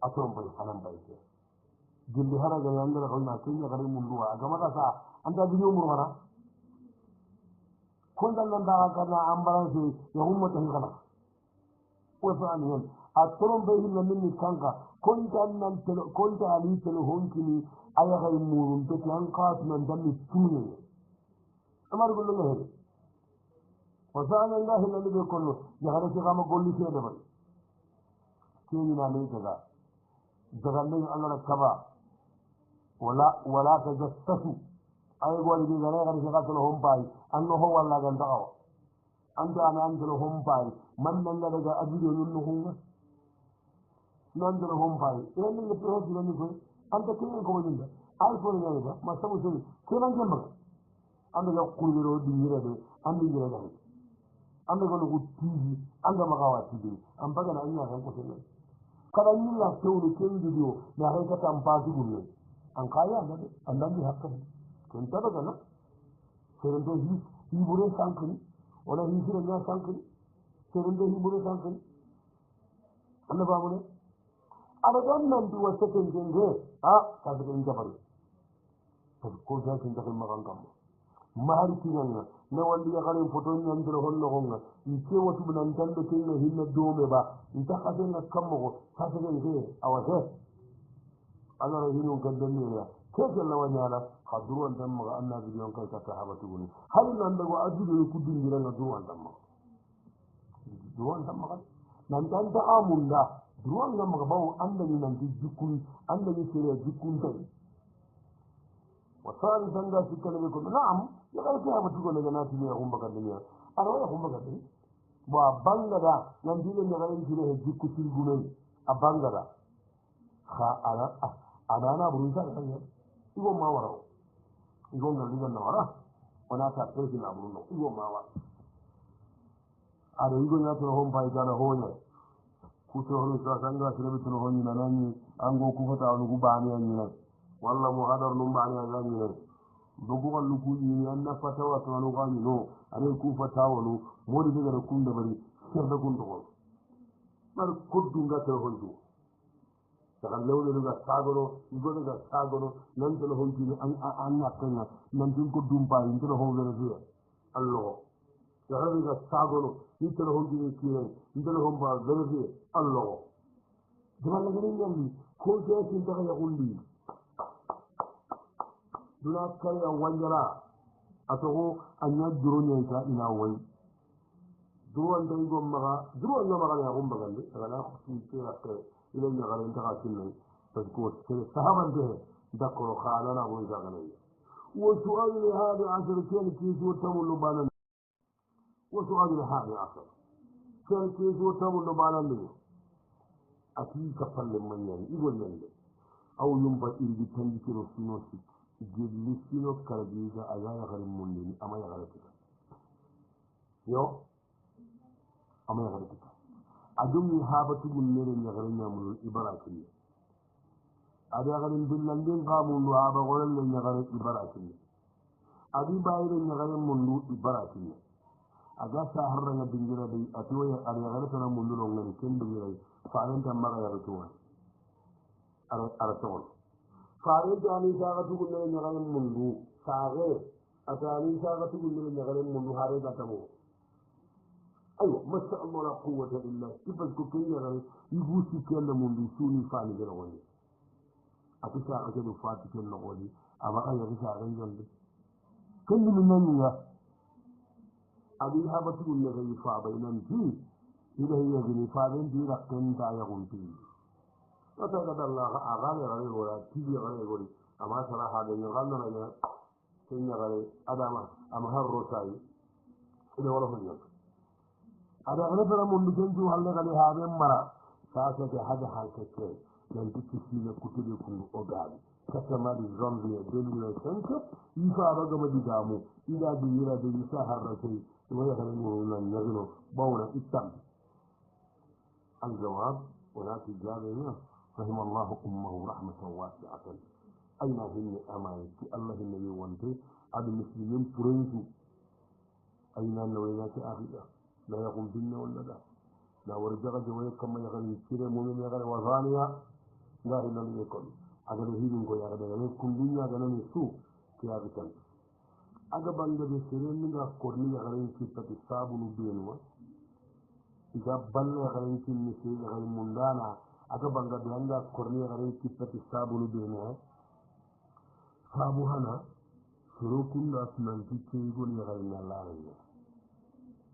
aton bai halan bai ke gilli hara ga yanda ko na kin ya gari mun duwa ga maka sa an da biyo mun wara ko dan nan da ka na ambaran su ya umma tan kana ko fa an yan atron bai hin nan ni kanka kon dan nan kon ta ali tele honkini aya gay murun to tan qat nan dami tuni amar gollo ngere wasana allah alladhi be kollo ya hada ci gama golli ci da bari kini na ne daga ne allah kaba wala tajassasu ay golli bi gare gare ci gatlo hom bay anno ho walla gan dawo anda an dalo hom bay man nan daga abido nun no hunga nan dalo hom bay enen ne to ho ni ko anta kini ko wonda ay ko ne ba ma sabu sun kenan jamba anda ya kuliro dingira de andi gira da anda ko lu tiji anda magawa tiji am baga na ina ran ko sen kada yin la tawlu ken video na hay ka tampa su gunne an kaya da andan bi hakka kun ta daga na seren do hi bure sankri wala hi sira ya sankri seren do hi bure sankri anda ba mu ne ada don nan di wasa ken jenge ta ga inda bari ko ja kin da magan kam mahari kinanga ne wandi ya kare foto nyan dro hollo gonga ni ce wasu bunan tan da kin hinna dome ba in ta kase na kammo ko ta ga nge awaje Allah rahinu gaddan ne ya ke jalla wanyala khadruwan dan maga annabi biyon kai ta sahabatu gun har nan da go ajudu ku dingira na duwan dan maga nan dan da amunda duwan nan maga bawo annabi nan di jikun annabi sire jikun tai wasari sanga sikale be ko na'am ya ga ta mutu ko daga nati ne hun baka dunya ara ya hun baka dunya ba bangada nan dile ne ga yin dire jikku tilgune a bangada kha ana na burun sa kan ya igo ma wara igo ngal diga na wara ona ta tesi na burun igo ma wara ara igo na to hon bai dana honya ku to hono sa sanga sire to honni nanani ango ku fata on ku bani an ni walla mu hadar num bani an ni dogo wallu ku ni anna fatawa to anu gani no ane ku fatawa no modi daga da kun da bari sir da kun to mar kuddu nga to hondu saka lewle ga sagoro igodo ga sagoro nan to hondu an nakana nan tin ko dumpa into hondu re allo saka ga sagoro into hondu ni kiyen into homba gere allo dama la gani nyambi ko je tin ta ya gundi duna kaya wanjala atoko anya duro nyanta ina wai duro anda igo maga duro anda maga ya gumba gande kana ku tira ke ile nya garen ta kasin bas ko sahaban de dakoro khala na go jagana wa su'al hada asr kan ki zo tamul banan wa su'al hada asr kan ki zo tamul banan ne ati ka palle manyan igo nyande aw yumba irgi tangi kiro sino sit jilli sino karagiga agaya garin mundini ama ya garatika yo ama ya garatika adumi habatu gunnere ya garin ya mun ibarakin ada garin billandin qamun wa aba golen ya garin ibarakin adi bayre ya garin mundu ibarakin aga sa harra na dingira dai atoya ada garin sana mundu no ngani kendo ngirai fa'an ta maga ya rutuwa ara tawon fare jani saga tugunne nyagarin mundu sage atani saga tugunne nyagarin mundu hare gatamu ayo masha Allah la quwwata illa ibal ko kinya gari yusi kella mundu suni fani gero woni atisa ake do fati kella woni aba ay risa ran jonde kullu min naniya abi haba tugunne gari fa bainan fi ila hiya gari fa ben di rakkan da ya gunti wata ga Allah a gane gare gora tibi gare gori amma saraha da yin ganna na sun ya gare adama amma har rotai ina wala hujja ada gare fara mun dukkan ju halle gale haben mara sa ta ga hada halkake dan dukki shi ne kutude kun ogali kasa ma di zombi e delu senko ifa ba ga madi damu ida bi yira da isa har rotai waya gare mun nan yagno bawna ittam الجواب ولا تجابنا رحم الله أمه رحمة واسعة أين هن أمانة الله النبي وانتي عد المسلمين فرنسو أين النوينات آخرة لا يقوم بنا ولا لا لا ورجع جوائي كما يغني كيرا مؤمن يغني وظانيا لا إلا ليكون أجل هيدن كو يغني كل دنيا غني سو كي أغتن أجل بانجا بسيرين نغا قرني يغني كيبت السابون بينوا إذا بل يغني كي نسي يغني مندانا aga banga blanga korni garin kipati sabulu dene sabu hana suru kunda sunan kike goni garin Allah ne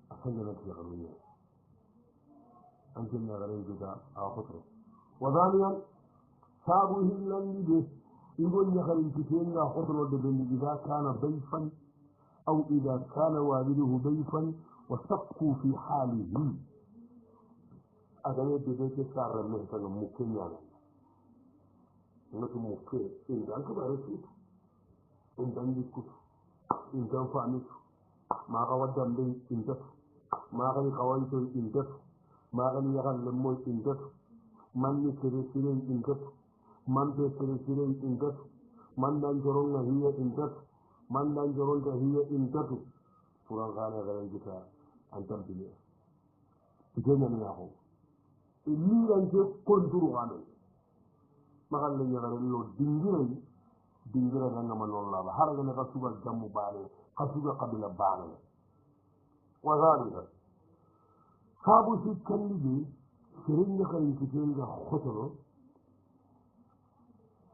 asanga na garin ne an kin garin gida a hoto wadaniyan sabu hillan de igon ya garin kike ga hoto da bin gida kana bayfan aw idha kana waliduhu bayfan wa saqu fi halihi agane bebe ke sarra men tan mukke nyala ngatu mukke in dan ko bare ci in dan disku in dan fami ma ga wadan be in def ma ga kawai to in def ma ga ni yagal mo in def man ni sere sere in def man be sere sere in def man dan joron na hiya in def man dan joron da hiya in def furan gane garan kita an tambile ije ne ya ho ilirante konturu gane magal le nyara lo dingira nga manon la har ga ne kasuga jamu bale kasuga qabila bale wa zalika sabu si kalli sirin kan kitin ga khotoro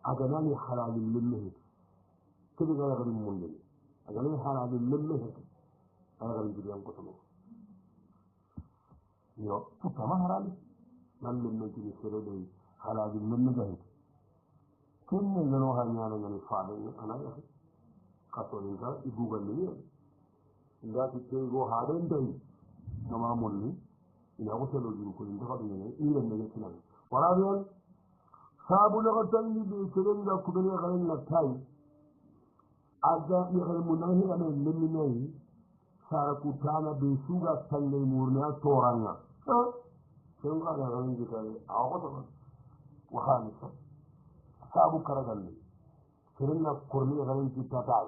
agana ni halalul lillahi kidi ga garin mun agana ni halalul lillahi aga garin kitin khotoro yo puta ma halal nan le ne ki sere de halalul lillahi kinne ngano hanya ngani faade ana ya katolinga ibuga ni nda ti go haden dai nama monni ina ko selo juru ko nda ko ni ile ne kinan wala yon sabu la tanni be seren da ku bene garan na tai aga ni gal munahi ane lemmi nei sara ku tana be suga tanne murna toranga sen ga garan ji kai a ko to wa khamisa sabu karagal seren na korni garan ji tatai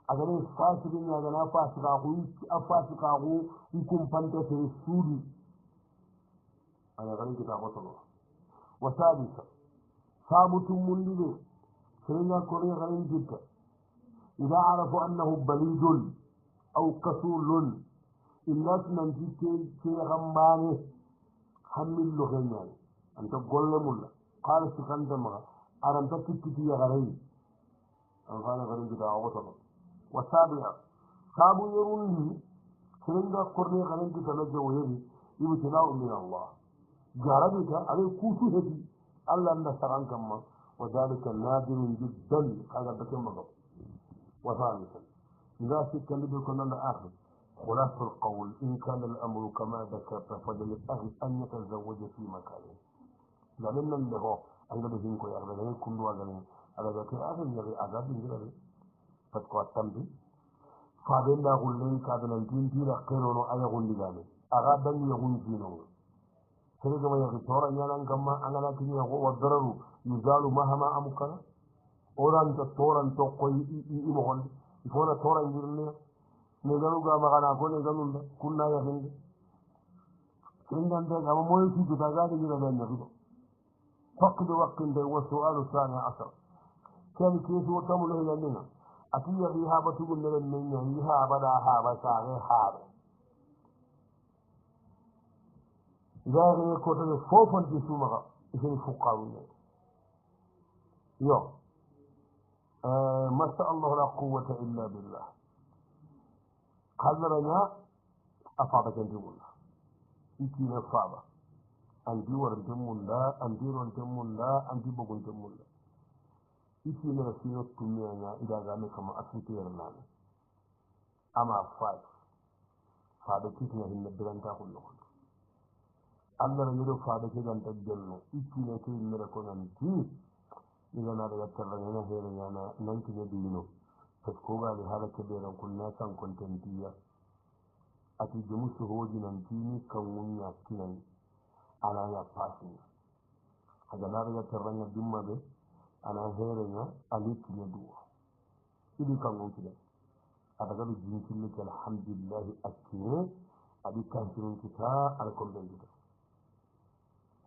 agane fasiki ñagana fasikaku a fasikaku i kumpante sere suudi ana ganin kita kotono wa sadisa sabu tummundi ɓe serenya kore ganin jitta ida arafu annahu balidun aw kasulun illati nanti keexambane hammillo heñani anta golle mulla kala sikante maga aranta kikkiti yagareyi an kana ganin kita kotono wa sabia sabu yerundi serenga korne ganin kita na jawoyeri ibtila'u min Allah jarabika عليه كوسو هدي الله أن سرعان كما وذلك نادر جدا هذا بكم مغب وثالثا إذا سكن بكم الآخر خلاص القول إن كان الأمر كما ذكرت فللأهل أن يتزوج في مكانه لأن اللي هو أنه بهنكو يغلقين كل وغلين على ذلك الآخر يغي أعداد من ذلك فتقوى التنبي فابين لا غلين كادنا تيرا قيرونو أيا غلقاني أغادا يغن جينو serega ma yaki tora ñanan kamma angana tiña ko wa dararu yuzalu mahama amukana oranta toranto koy imo honde il faut na tora ngirne ne ganu ga magana ko ne ganu da kunna ya hinde singante gama moy ci ta ga de ngira ben nabi faqdu waqtin de wa su'alu thani asar kan ki so tamulo yandina atiya bi habatu gun ne men ñi habada haba sa ne haba جاري كتب فوفا في سومغا في الفقاوية يو ما شاء الله لا قوة إلا بالله قدرنا أفاضك أنت الله إتي نفاضة أنت ورنتم الله أنت ورنتم الله أنت بغنتم الله إتي نفسي التميانا إذا غامي كما أسنتير لنا أما فاضة كيسنا هن بلانتا كلهم Allah yiro faade ke ganta gello ikkine ke mere ko nan ti igana daga tarrana hele yana nan ke dino tas ko ga hala ke be ran kunna san kontentiya ati jumu su hoji nan ti ni kan munya kinan ala ya pasi aga na daga tarrana dimma be ana hele nya aliki ne duwa idi kan mun kide adaga bi jinkin ke alhamdulillah akine abi kan kirun kita al kombendita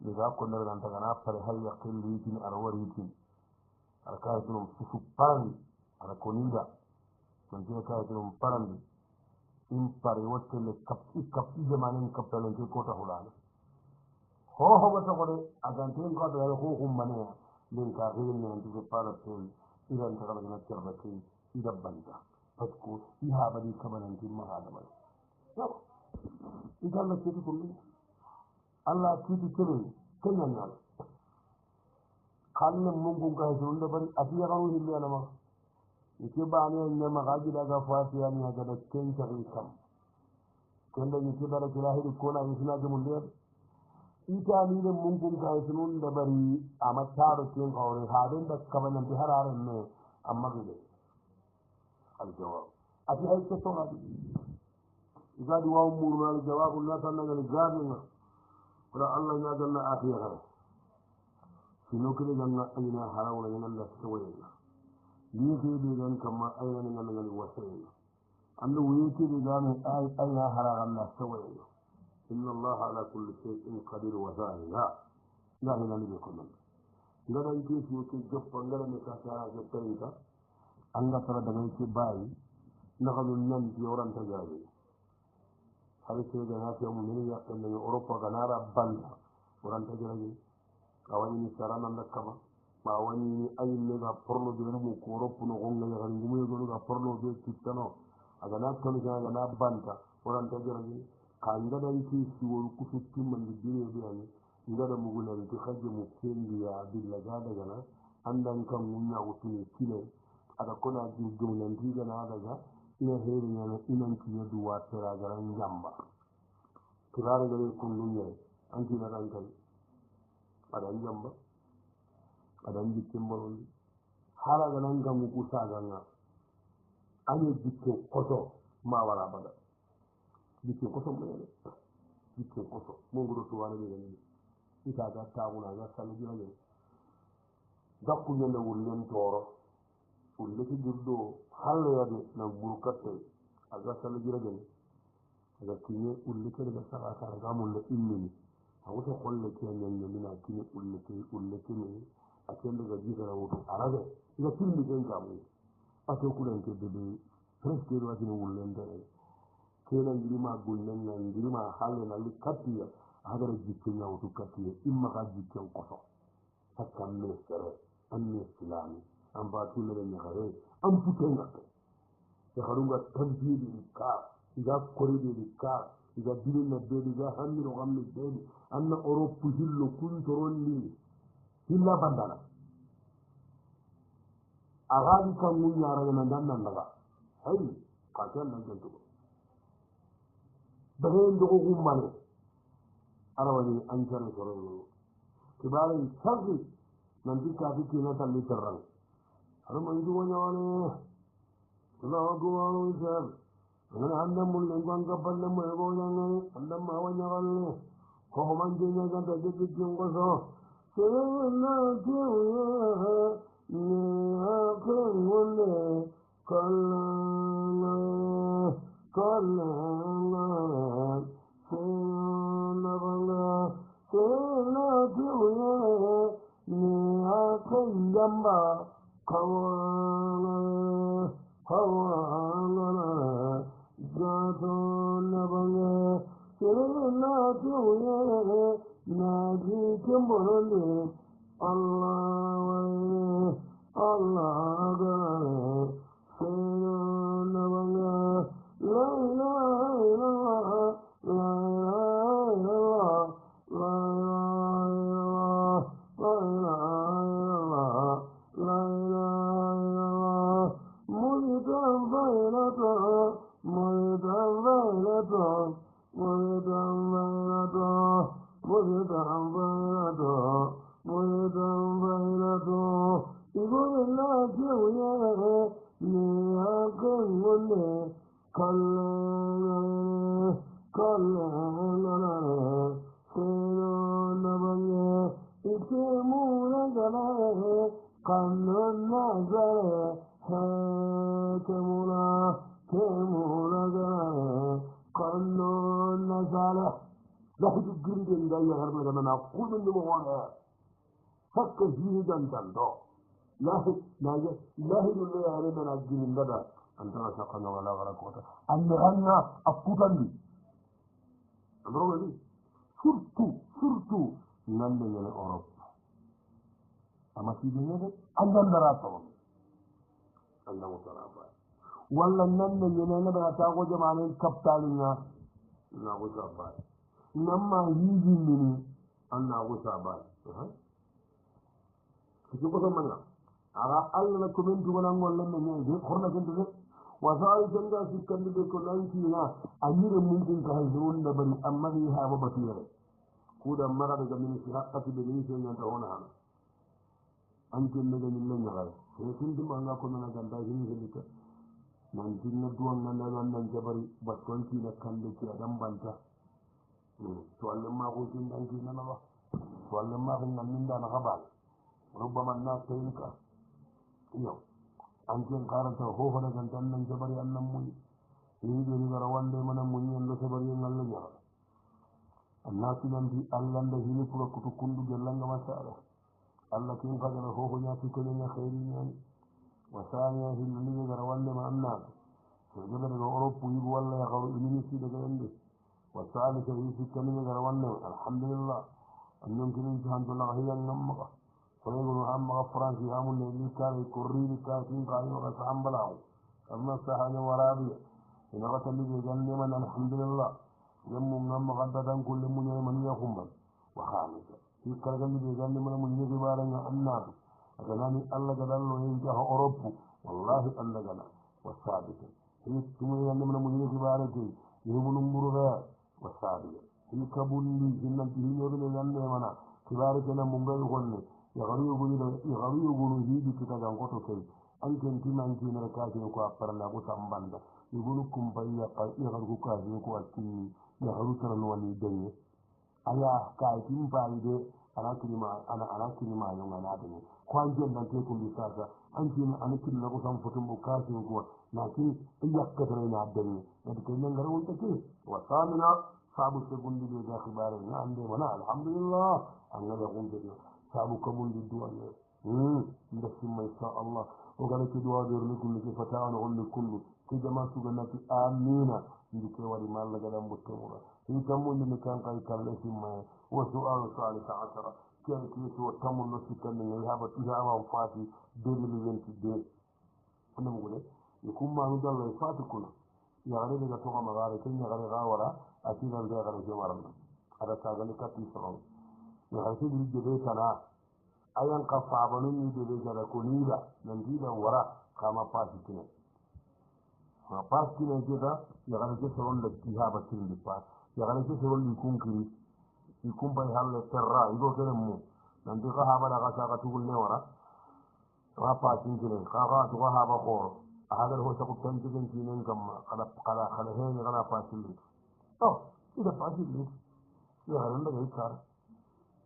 لذا كنا نتغنى فرحل يقل ليتين أروريتين أركايتهم سفو برندي على كونيدا من تلك كايتهم برندي إن فريوت لكبتي زمانين كبتلين كي كوتا هلانا هو بتقولي أجانتين قد يلقوا هم منيا لين كاغيرين ينتظر بارتين إذا انتقل من التربتين إذا بنتا فتكو إيها بدي كمان انتين ما هذا بني إذا لك تقول Allah kiti kire kenyan nan kallen mungu ga jonda bari afiya garu hilli ana ma yake ba ne ne magaji daga fatiya ne ga da kenka kam kenda yake da kilahi ko na isna ga mun da ita ni ne mungu ga sunun da bari a mataro kin gaure hadin da kabanan bi hararin ne amma gide aljawab afi ai ko to na igadi wa umurna aljawab la tanna ga ولا الله يجعلنا آخرها شنو كده جنة أينا حرام ولا جنة سوينا ليه بيجان كما أينا جنة وسوينا أنه ويكي بيجان أينا حرام سوينا إن الله على كل شيء قدير وذلك لا هنا نبيكم إذا كان كيف يمكن جبان لا نكاسا جبانك أنك ترى دعيك باي نقل النم يوران تجاري هذا الشيء جنا في يوم من يأكل من أوروبا غنارا باندا وران تجاري أواني سرانا نكما ما أواني أي ميغا فرلو بينهم كوروبا نغنى يغنمو يغنى فرلو بيه كتانو أغنى كنو غنى باندا وران تجاري كان غدا يكي سيول كفتي من الدنيا بياني غدا مغنى يتخجي مكين بيا باللغادة غنى عندن كان منا وطني كيني ada kona jirgin nan diga na daga ina herin yana inan kiye duwa tira garan jamba turare gare kullun ne an tina ran kai adan jamba adan jikin baron hala ga nan ga muku sa ganga ane jikin koto ma wala bada jikin koto mai ne jikin koto mun gudu tuwa ne ne ita ga ta guna ga sanu jira ne dakku ne da wurin toro ulleke girdo halleyade na burkatte aga sala jiragani aga kine ulleke daga saka sara gamulle immini awuta kolle ke ñañamina kine ulleke ni a ken daga jitana wutu arabe iga tirndi ken kamuye ato kuɗanke debe presque watine wullentere kena ngirima gunnenga ngirima halle nalli kattiya agara jikke ñawtu kattiya imma ka jikken koso sakkan me sere an me silami an batunere ñahare an putengakke yaharunga tampiyeɗiɗi ka iga koriɗiɗi ka iga bilinna beeɗi iga hammiro kammi beeɗi anna europe hillo kuntoronni hilla bandana agaɗi kangu ñaragana ndannandaga hay kake annan kentugo daga ndogo gummane arawani ancare soroyo kibaren sarri nanti kafi kina talli terrang harma njugo ñawane allahu akbar sar ngana andam mulle ngonga balle mo ego ñangane andam ma wañagalle ko man jeña ganta jeggi jongoso sena tiya ni akengole kallana kallana sena banga sena tiya ni akengamba kawana kawana gato nabanga sena tiya naji kembolande Allah Allah gana sena nabanga la ilaha illallah la ilaha illallah la ilaha illallah la ilaha mujidan bainata mujidan bainata mujidan bainata mujidan bainata mujidan bainata igorilla kiuye ni akengone kallana kallana sena nabanga ikemuna gana kannana gare kemuna gana kannana gare lahudu girinde ndaya harna gana na kudundu mo wona fakka hini dantanto lahi nulle yare dana girindada antana sakana wala wara kota ande hanna akkutandi androgani surtout nande ñene europe ama sideñede andandara toon andamutara bay walla nande ñene ɗa tago jamanen kaptaliga nagusa bay namma yijimmini annagusa bay sikosomaña aga allah na commune tugonangollemme ñeede horna kentede wasawi kenga sikkandide ko lankina a ñire mumkin ka hay wonda bari ammani ha babatiyere kuuɗa maraɗo ga ministre haqqatiɓe ministre ñanta hona hana ankennega ñimme ñagare e sintimanga ko nana ganda hinihelika nantinna duwangandaganan jabari battonkina kande ki aɗan banta to allema ko sindankinanaba to allema ko nannindana habal ربما الناس تلك يوم أنتم قارنت هو هذا كان تنن جبري النموني يجي يجي روان ده من الموني اللي جبري الله جل الناس ينتي الله ده هني كل كتكون جلنا ما سأله الله كين قدر هو يأتي كل يوم خيرين وثانيا هي اللي يجي روان ده من الناس فجبر الأوروب يجوا الله يقول إني في ده عنده والثالث يجي كل يوم روان ده الحمد لله أنهم كلهم جهان الله هي النمّة فيقولوا أما فرنسي هم اللي كانوا يكررين كافين قايمة سامبلاو أما سهل ورابي إن قتل لي جنة من الحمد لله يوم نم غدا كل من يوم يقوم وخامسة في كلام لي جنة من يجبارنا الناس أجناني الله جل وعلا أوروبا والله الله جل والسادس في ثم جنة من يجبارك يوم نمبرها والسادس في كابولي جنة تهيئ جنة منا كبارك أنا ممبي غني يغريو هيدي كتاغان قطو كي أنكن تيمان كينا ركاتي نكو أفرنا قطا مباندا يقولوا كمبايا يغرقو كاتي نكو أكيني يغرو ترنواني دنيا أيا كايتين فايدة ana kilima nyonga na dani ko an jenda ke ko bi sasa an kini an kini na ko sam fotum bu kasi ko na ki yakka tan na dani na ko nyanga rawul take wa samina sabu se gundi be da khibare na ande wana alhamdulillah an ga gunde sabu ko mun di duwa ne nda simma insha Allah o gana ki duwa do ni kullu ki fatawa no kullu kullu ki jama su ganna ki amina ndi ke wari malla ga dan buttemura in tammu ni kan kai kalle simma wa su'alu salisa ashara كان كيسو تمو نسي كان يهابا تيهابا وفاتي 2022 أنا بقول يكون ما نقدر يفاتي كله يعني إذا توقع مغاري كن يغري غاورا أكيد أن يغري جمارنا هذا تاغني كتي سرون يغري سيدي جبه كنا أيان قفع بنوني جبه كنا كنيدا ننجيدا ورا كما باسي كنا ما باسي كنا جدا يغري سرون لتيهابا كن بفات يغري سرون لكون كري يكون باي حال ترى يقول كده مو نندي غها بلا غشا غتقول نورا غفا تنجلين غها تغها بخور هذا هو سقط تنجلين كينين كم خلا هين غلا فاسلين إذا فاسلين يغرن لك يكار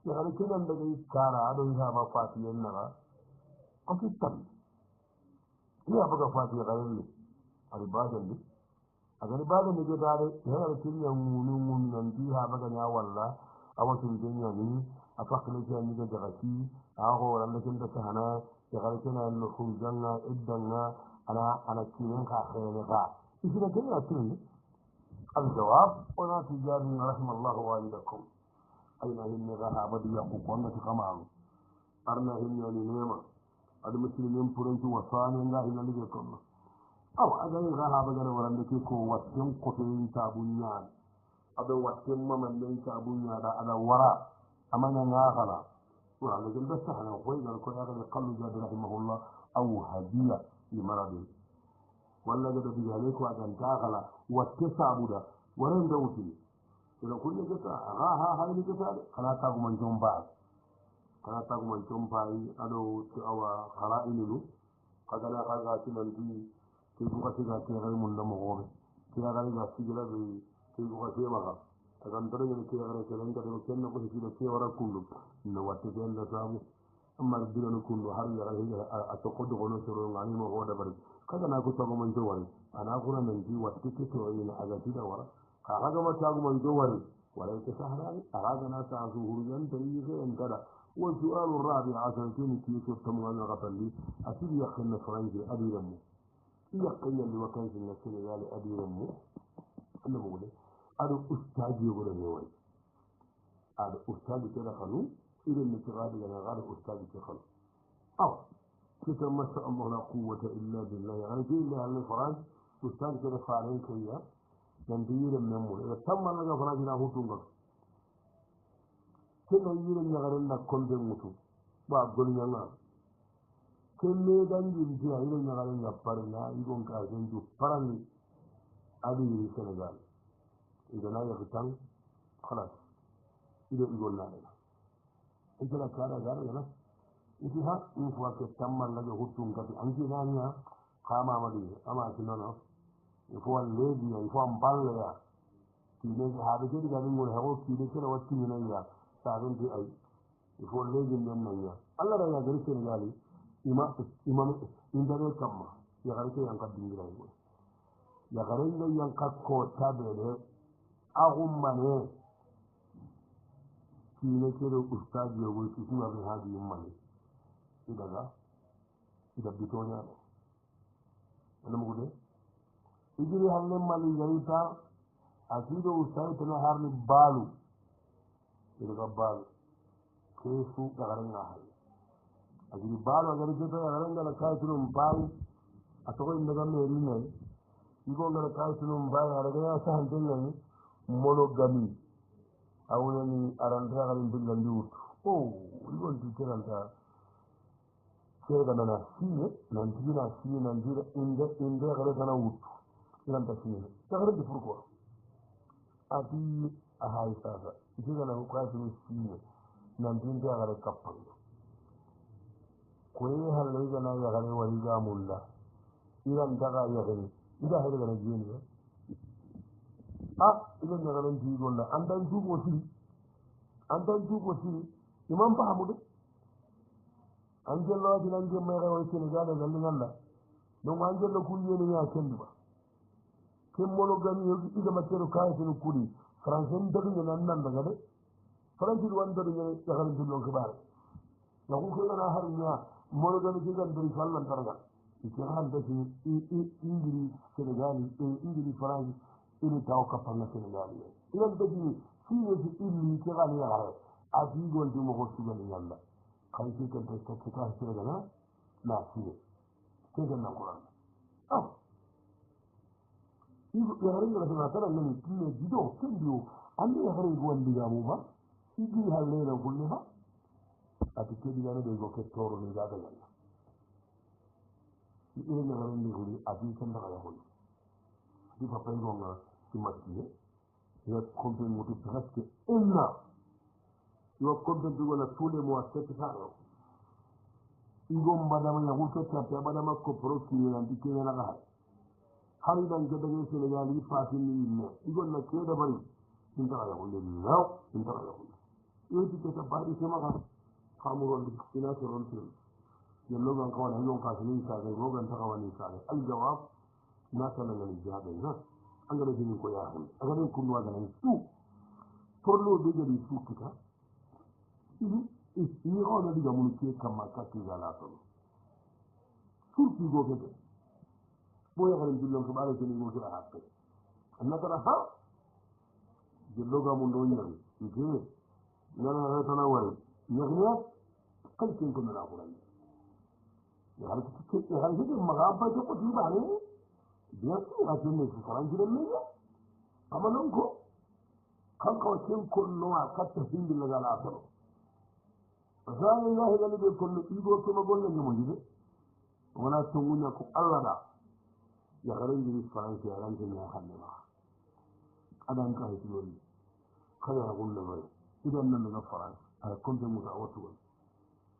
يغرن كده لك يكار هذا يهابا فاسلين نغا أكيد تم يهابا فاسلين غير لي هذا بادن لي أغني بادن لي جداري يغرن كده يمونون نندي هابا غنيا والله awatin denya ni afakle jani ga dagati aho ran da kin da sana ya garke na no khujanga iddanga ana kinin ka khayne ga isira ganya tin al-jawab wa la tijari rahimallahu walidakum aina hinni rahabadi yaqulu kama arna hinni ni nema adu muslimin puranti wasani nga hinni lige kono aw agai rahaba gara waran da ke ko wasin kofin tabunya ada watin maman den ka bunya da ada wara amana ngakala wa la jin basta hana ko yar ko ya ga qallu jad rahimahullah aw hadiya li maradi walla ga da digale ko adan takala watte sabuda waran da wuti ila kullu gata ha hayni gata kana ta kuma jomba kana ta kuma jomba yi ado to awa kharailu kadala kaga tinan di ke buka tiga ke gal mun da mo gobe tiga gal ga sigila bi ke buka se maka akan tare ne ke gal ke langa do kenno ko sigila ke wara kullu no watte den da samu amma dilano kullu har ya gal a to ko do no soro ngani mo goda bari kada na ku to mo man wari ana kura nan ji watte ke to yin aga tiga wara ka ga ma ta mo man wari wala ke sahara aga na ta zuhuriyan tarihi en kada والسؤال الرابع عشر كي تفهم أنا غفلي أكيد يقين فرنجي أبي رمو يقين اللي وكان في السنغال أبي رمو أنا بقول هذا أستاذ يقول لي هذا أستاذ كذا خلو إلى النتغاد لنا هذا أستاذ كخلو كتب ما شاء الله لا قوة إلا بالله يعني في اللي على الفرنج أستاذ كذا فارين كذا نندير من مول إذا تم لنا فرنج ناخذ تونغ kena yiren nyagaren na konde mutu ba golnya na kenne dan jinji yiren nyagaren ya parna igon ka gendu parani adi yiri Senegal igana ya fitan khalas ido igon na igala kara gara yana iki ha in fuwa ke tamman laga hutun ka anji nanya kama mali ama kinono ifuwa lebi ya ifuwa mballe ya kile ha de diga ngol hawo kile kala watti ni ya sabin di ai ifo legin nan nan ya Allah da ya gari Senegal imam indare kamma ya gari yan ka dingira yi ya gari yan ka ko tabele agumane kile kire ustad ya wuce kuma bi hadi mane idaga ida bitonya ana mu gode igiri halle mali yarita asido ustad tana harni balu idaga balu kesu gagarin ahal agiri balu agari jeta gagarin da kai tunum balu atoko indaga meri ne igo ngara kai tunum balu araga ya sahan dinga monogami awuna ni aranda gagarin dinga ndur igo ndikiranta kega nana siye nanjira inda gare kana wutu iranta siye gagarin di pourquoi ati ahai sasa ikiga na kwatu siye nanjinde agare kappango koye halle gana yagare wari ga mulla iran daga yagare ida hele gana jeni ida yagare ndi gonna andan jugo si imam pahamude angello adi nange mere o Sénégal e galli ngalla donc angello kulliyeni ya kenduba kemmolo gani yogi iga matero kayiteno kuli français ndaduñe nan nandaga de français wan daduñe yakarintillon kibare naku kegana harña molo gani kigandori fallantaragal ikehantasi ingiri sénégali ingiri france ini taw kappanga sénégali ye igantasi sinesi illi kegani yakare adigonti moko sugani ñanda kay kekente keka sénégala na siye kekenankuranda yaharengelatina tanangani kine gido kendio andi yaharengo wandigamuma igiri hallena kulle ba ati kedigane ɗo go kettoro ni gadagalla ire yaharendi huri adi kendaka yaholi adi papaygonga simattiye iwa compte mutu presque un an iwa compte tugona tous les mois 700 euros igom badama yahu kettape badama kopro kiyenanti keñanaka hay hari dan kedage Sénégal yi pasini yimme igonna keeda bari intaka yahulle naw intaka yahulle yoti keta baɗi semaka kamurondi ina sorontiren yellogan kawana yon kasini sagay rogan takawani sagay aljawab nasanangani jaɓe na angana jinin ko yahen agaɗen kunnuwaganani su torlo degadi su kita ni xawna diga munu ke kamma kakkigala tono surtigo kete bo yaxaren dillon ke ɓaɗa kenigo ke a happe annatara ha jelloga mu ndo ñari ike ngana retana wari ñaxniya kay ken ko nana xurani yaxar keke maxa bayte qoti ɓane bien sûr a kenne si sarankiren meye ama non ko kan kawa ken konnoa katta hindilagala tono zane ilahi gani ɓe konno ɗigo kema golle ñamoji de wona tonguña ko allah ɗa yakaren jiri france aranke ña xanne maxa adan ka hetiloni kaya xullefay idan nandaga france a compte musa wattugon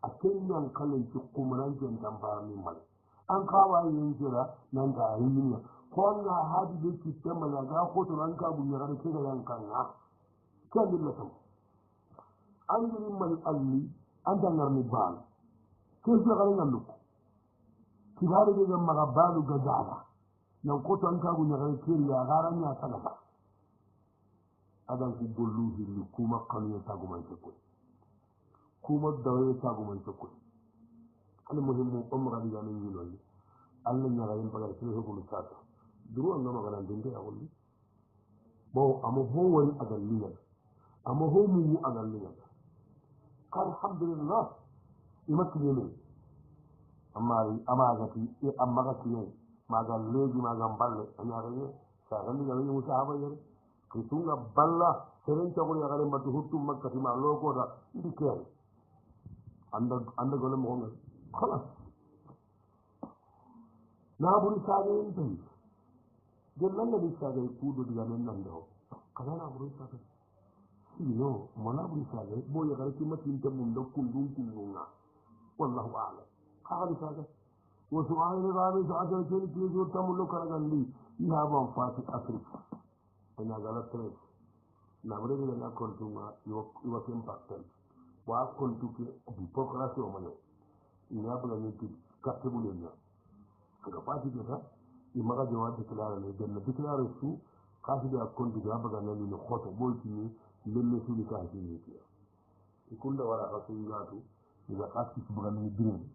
a kenñan kalenci qumanancen tamparani male an kawa yencera nanta a himmiya ko anga haadi ɓe kittemmale aga xotono an kabu ñaxare kega yankanga ke andilla tam an jiri mali alli anta ngarni baalu ke fexare nganduk kibare gega maxa baalu gajala nan koto an kagu ñaxare keriya xara ña sagata adan ku gollu hilli kuma kanuye tagumance koy kuma dawaye tagumance koy ala muhimmu o maxa digame ñinoyi alla ñaxaren pagar kene hegulu sata duru anga maxanandinte yaxolli bo amo ho wari agal liñal amo ho mumu agal liñal alhamdulillah ima kiñene amari amagati amaga kiñe maga leegi maga mballe a ñaxaye saxandigame ñimu sahaba yere kitunga balla seren cagol yaxare mbatu huttu makkatima lokota ndi keene anda gole moxonga xalas naɓuri sagayen tay gellangani sagay kuuɗo digamen nandeo kana naɓuri sagay sino mo naɓuri sagay bo yaxare kimatinte mum da kundun kundunga wallahu alam xaxani saga wo suayne rami so adana keni toujours tamullo karagan li yaban fati afrique a ñagala tres naɓureɗegana contunga iwa ken partel wa contuke population mane ñabagañiti carte ɓuleña aga fatideta imaga jowa déclare ne denna déclare su kaside a contuke a bagananini xoto ɓoytini lemme suni ka sinitia i kunda wara ka sungatu iga kaskis baganani birene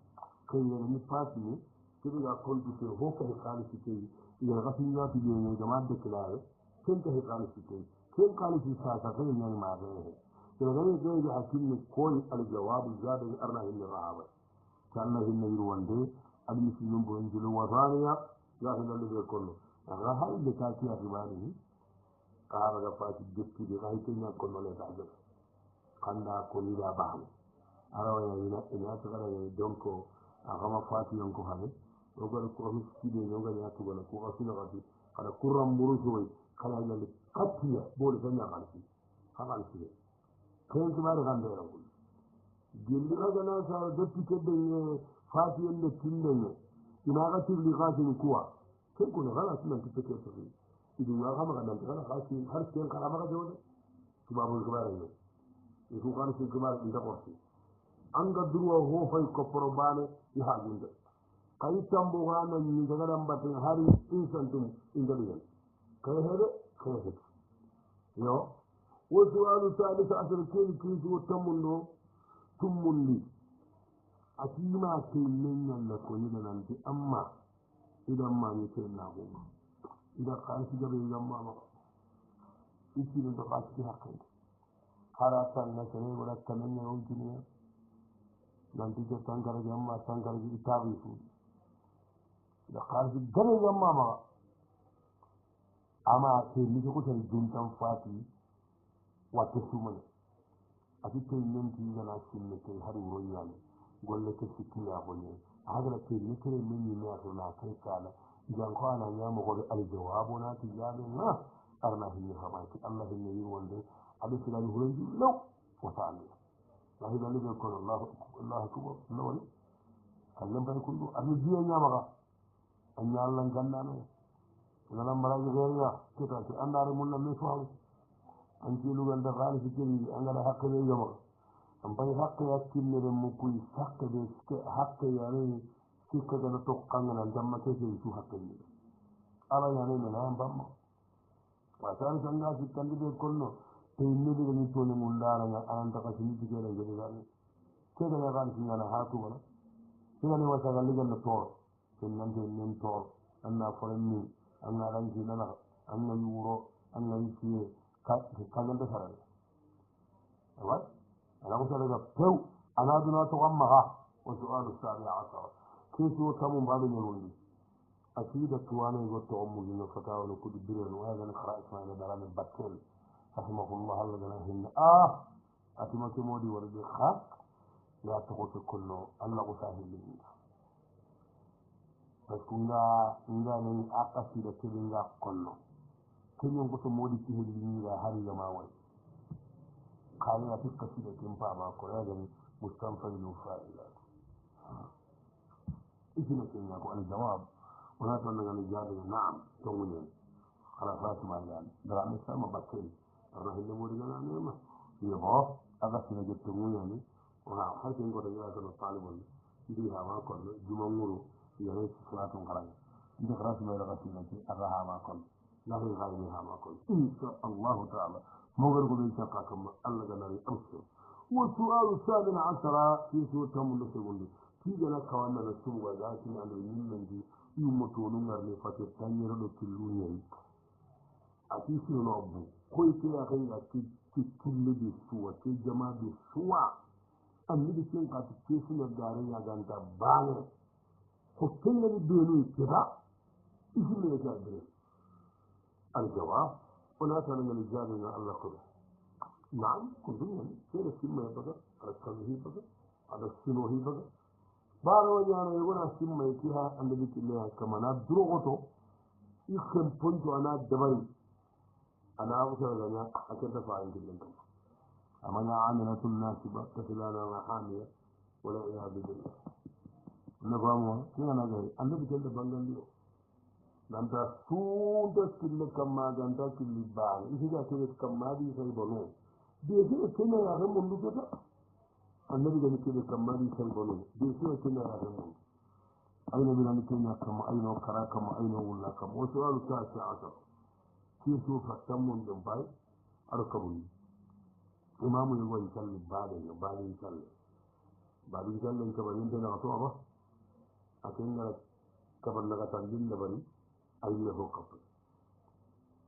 kayerani pasini keɓega contuke ho kahe kalisi key igana ka sungatu ƴeñe igama déclare ken kahe kalisi key ken kalisi sasa kaye ñani maxeehe kenagani gayde hakkinne koy aljawabu jadai arna hinne rahaba tanna hinne yirwande almuslimin boyen julu wasaniya yahinalleɓe konno aga hayde ka kiya rimani kaaraga fati deppide hay keña konno leta jega kanda ko lida baane arawaya ina tagaraye donc axama fatiyon ko xane ogara ko miskide ñogaña tugana ko asunakati xaɗa courant mburusoy xana ñande kattiya boole ta ñaxalisi xa xaliside ken kibare xandeerangul gelli xagana sa député ɗeñe fatiyende tindeñe inaxa tirli xasini quoi ken kone xana sinanti peke sofi idunga xamaxa nanti xana xasin har ken xaxamaxa jawde tubabul xibareñe isu kan si kibar inda korsi anga durwa ho fay ko probane ya hajunde kay tambo wana ni daga dan batin hari insantum inda diyan kay hede yo وسؤال ثالث عشر كيف وتمنو تمني أكيما كيلين لكم إذا أنت أما إذا ما يكلنا هم إذا قال سجى بيجمع ما يصير الدقات فيها كذا خلاص الناس ولا كمان يوم جنيه nanti ke tangkar jamma tangkar ji itabi su da kaji gane jamma ma ama ke ni ko tan juntan fati wata su mana a cikin yanki yana shin ne kai har wurin yana golle ke sikiya golle haka ke ni kire min ni na so na kai kala jan kwana ya mu gobe aljawabu na ti ya na arna hinni habaki allah hinni yi wanda abi kila ni wurin law wa ta'ala lahi dalil ko allah akbar lawali kallan bai kullu abi biya nya maka an ya allah ganna ne nan maraji gariya kita ci andare mun na me faamu an ci lugal da xaalis ci kiri an la haqqe be yama am bay haqqe yakkinne be mu kuy haqqe be haqqe yani ci ko da to kangana damma ke ci su haqqe ni ala yani ne na bamma wa tan sanga ci kandi be konno te ni be ni to ni mundara nga an ta ka ci ni ci ke la ngede gani ke da ya gan ci ngana hatu wala ci ngani wasa ga ligal na to ken nan de nen to anna forenni anna rangi nana anna yuro anna yisiye kagan da sarari awai ana kusa daga fau ana duna ta wammaha wa su'alu sabi asara ke so ta mun babu ne rundi akida tuwana go to ummu ni fatawa no kudi biren wa ga khara ismaila dalan bakkel rahimahullah alladhi hinna atima ke modi warde kha ya to ko kullu allah ko sahili pakunga ngani akasida kebinga kollo kenyon ko to modi ki hedi ni ga hari ga mawai kaya ya fikka shi da kin fa ma ko ya gani mustanfa bil fa'ila ikina kenya ko al jawab wana to nan ga jabe na'am to munye ala fatima ya da mi sama bakai rahilla modi ga na ma yo aga sina je to munye ni wana hakin ko da ya to talibun ndi ha ma ko juma nguru ya ne salatu qaran ndi qarat ma daga sina ci araha ma ko لا غيرها ما قلت إن شاء الله تعالى مغرب من شقاكم الله جنري أمسر والسؤال الثامن عشر في سورة من في جنة كوانا نسوم وذاتي على من دي يمتون نرني فتر تنير لكلوني أتيسي نعبو كوي كي أخي أتي كل دي سوى كي جماع دي سوى أمي دي كين قاتل كيسي نجاري يغانتا باني خطين لدي بينوي كذا إيسي لكي الجواب ولا كان من الإجابة من الله كله نعم كلنا كيف السمة يبقى على السمه يبقى على السنو يبقى بارو جانا يقول السمة يكيها عند ذلك الله كما نبدو غطو يخم بنتو أنا دبي أنا أبصر لنا أكيد فاعل جدا أما أنا عاملة الناسبة تسلانا وحامية ولا إيها بالله نفهمها كيف أنا جاي عند ذلك الله بانجان ganta suuda kille kamma ganta killi baani isiga kille kamma di sai bonu de se kene ya ran mundu kota annabi ga kille kamma di sai bonu de se kene ya ran mundu ayna bila kenya kamma ayna kara kamma ayna wulla kamma wasu alu ta asa ki su fatamun dum bai arkabun imamu ne wani kalli baani kalli kabarin da na to ba akin na kabar na tan din da bari ayyuka hukatu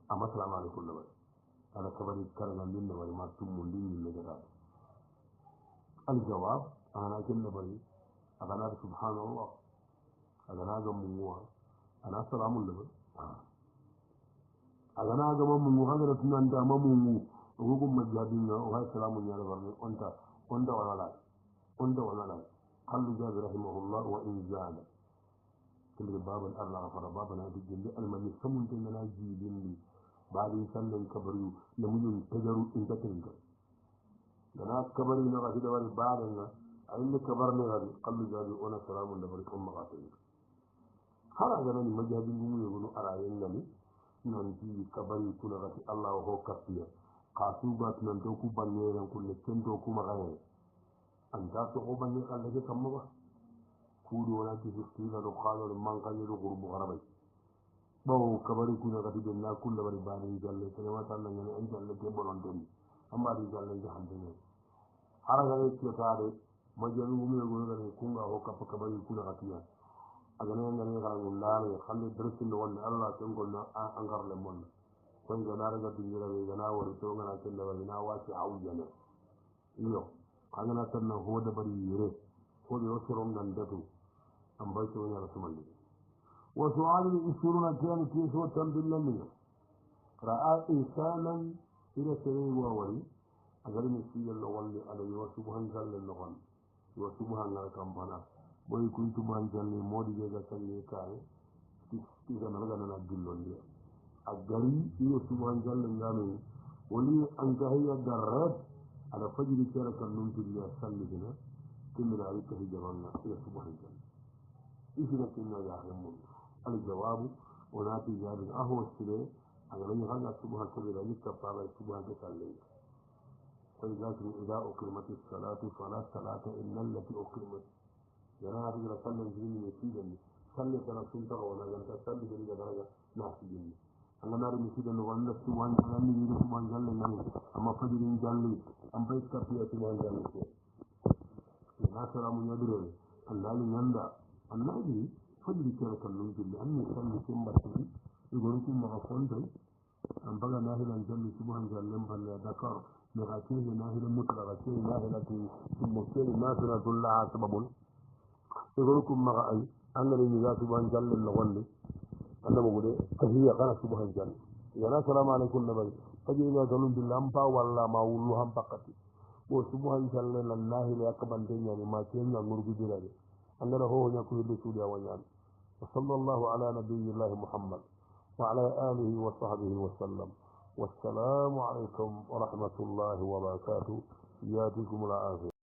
amma assalamu alaikum da bari ala kabari kargan din da bari ma tun mun din ne da al jawab ana kin da bari ana subhanallah ana ga mun ana assalamu alaikum ana ga mun haka da tunan da mamun hukum majabin na wa assalamu alaikum onda wala qallu jabir rahimahullah wa in jana باب الأرض غفر بابنا بالجنة المني سمون تننا جيلين لي بعد يسلم كبريو لمن تجروا إن تكرنك لنا كبري نغفي دوار بعدنا أين كبرنا غادي قلوا جاري أنا سلام لبرك أم غاتين هذا جنان مجهد يقولوا أرأينا لي ننتي كبري كنا غاتي الله وهو كفيا qasuba nan to ku banne ran kullu kento kuma gaye anda to ko banne kan lege kamma ba kudu wala ti histila do khalo man kan do gurbu arabai bawo kabari kuna kati benna kullu bari bani jalle tene ma tan nan en jalle ke bonon den amma di jalle ga handene haraga e ke tare majalu mu me go ga kunga ho kappa kabari kuna katiya agane ngane ga ngulare khalle dresin wonde Allah tan gonna angarle mon kon ga daraga dingira be gana wori to ngana tella wa ina wati awjana iyo kagana tan na hoda bari yire ko be osoro ngandatu am bayto ya rasulullahi wa su'al al-ishruna kan kiso tamdillan ra'a insanan ila sawi wa wari agar mi siyal walli alayhi wa subhanallahi wa wa subhanallahi kampana boy kuntu man jalle modi ga sanni kare ti ga na dillondi agari iyo subhanallahi ngame wali an jahiya darrat ala fajri kera kannum tilya sallina kimira ay tahijabanna ila subhanallahi isina kinna ya hamun الجواب وناتي جاب أهو السلي أغلي غنى سبحان سبيل لكفار سبحان تسلي إذا أقيمت الصلاة فلا صلاة إلا التي أقيمت جناها رجل صلى الجنين يسيدا صلي كنا سنتا ولا جنتا صلي جنين درجة ناسي جنين أنا ناري مسيدا نغنى سبحان جلني يرى سبحان جلني أما فجرين جلني أم بيت كفية سبحان جلني الناس رامو يدرون الله يندى الله fajiri kera kallon julli an ne salli sun martani igoro kun maka fontai an baga nahilan jalli subhan jallen balle dakar me ka ce ne nahilan mutla ka ce nahila ti mo ce ne nasira dulla sababun igoro kun maka ai an ne ni ga subhan jallen na wonde anda mo gode tahiyya kana subhan jalli yana assalamu alaikum nabi fajiri ga kallon julli an ba walla ma wullu han pakati o subhan jallen na nahila yakban denya ni ma ce nya ngurgu dirade أننا هو يكون بسوريا ويان وصلى الله على نبي الله محمد وعلى آله وصحبه وسلم والسلام عليكم ورحمة الله وبركاته ياتيكم العافية.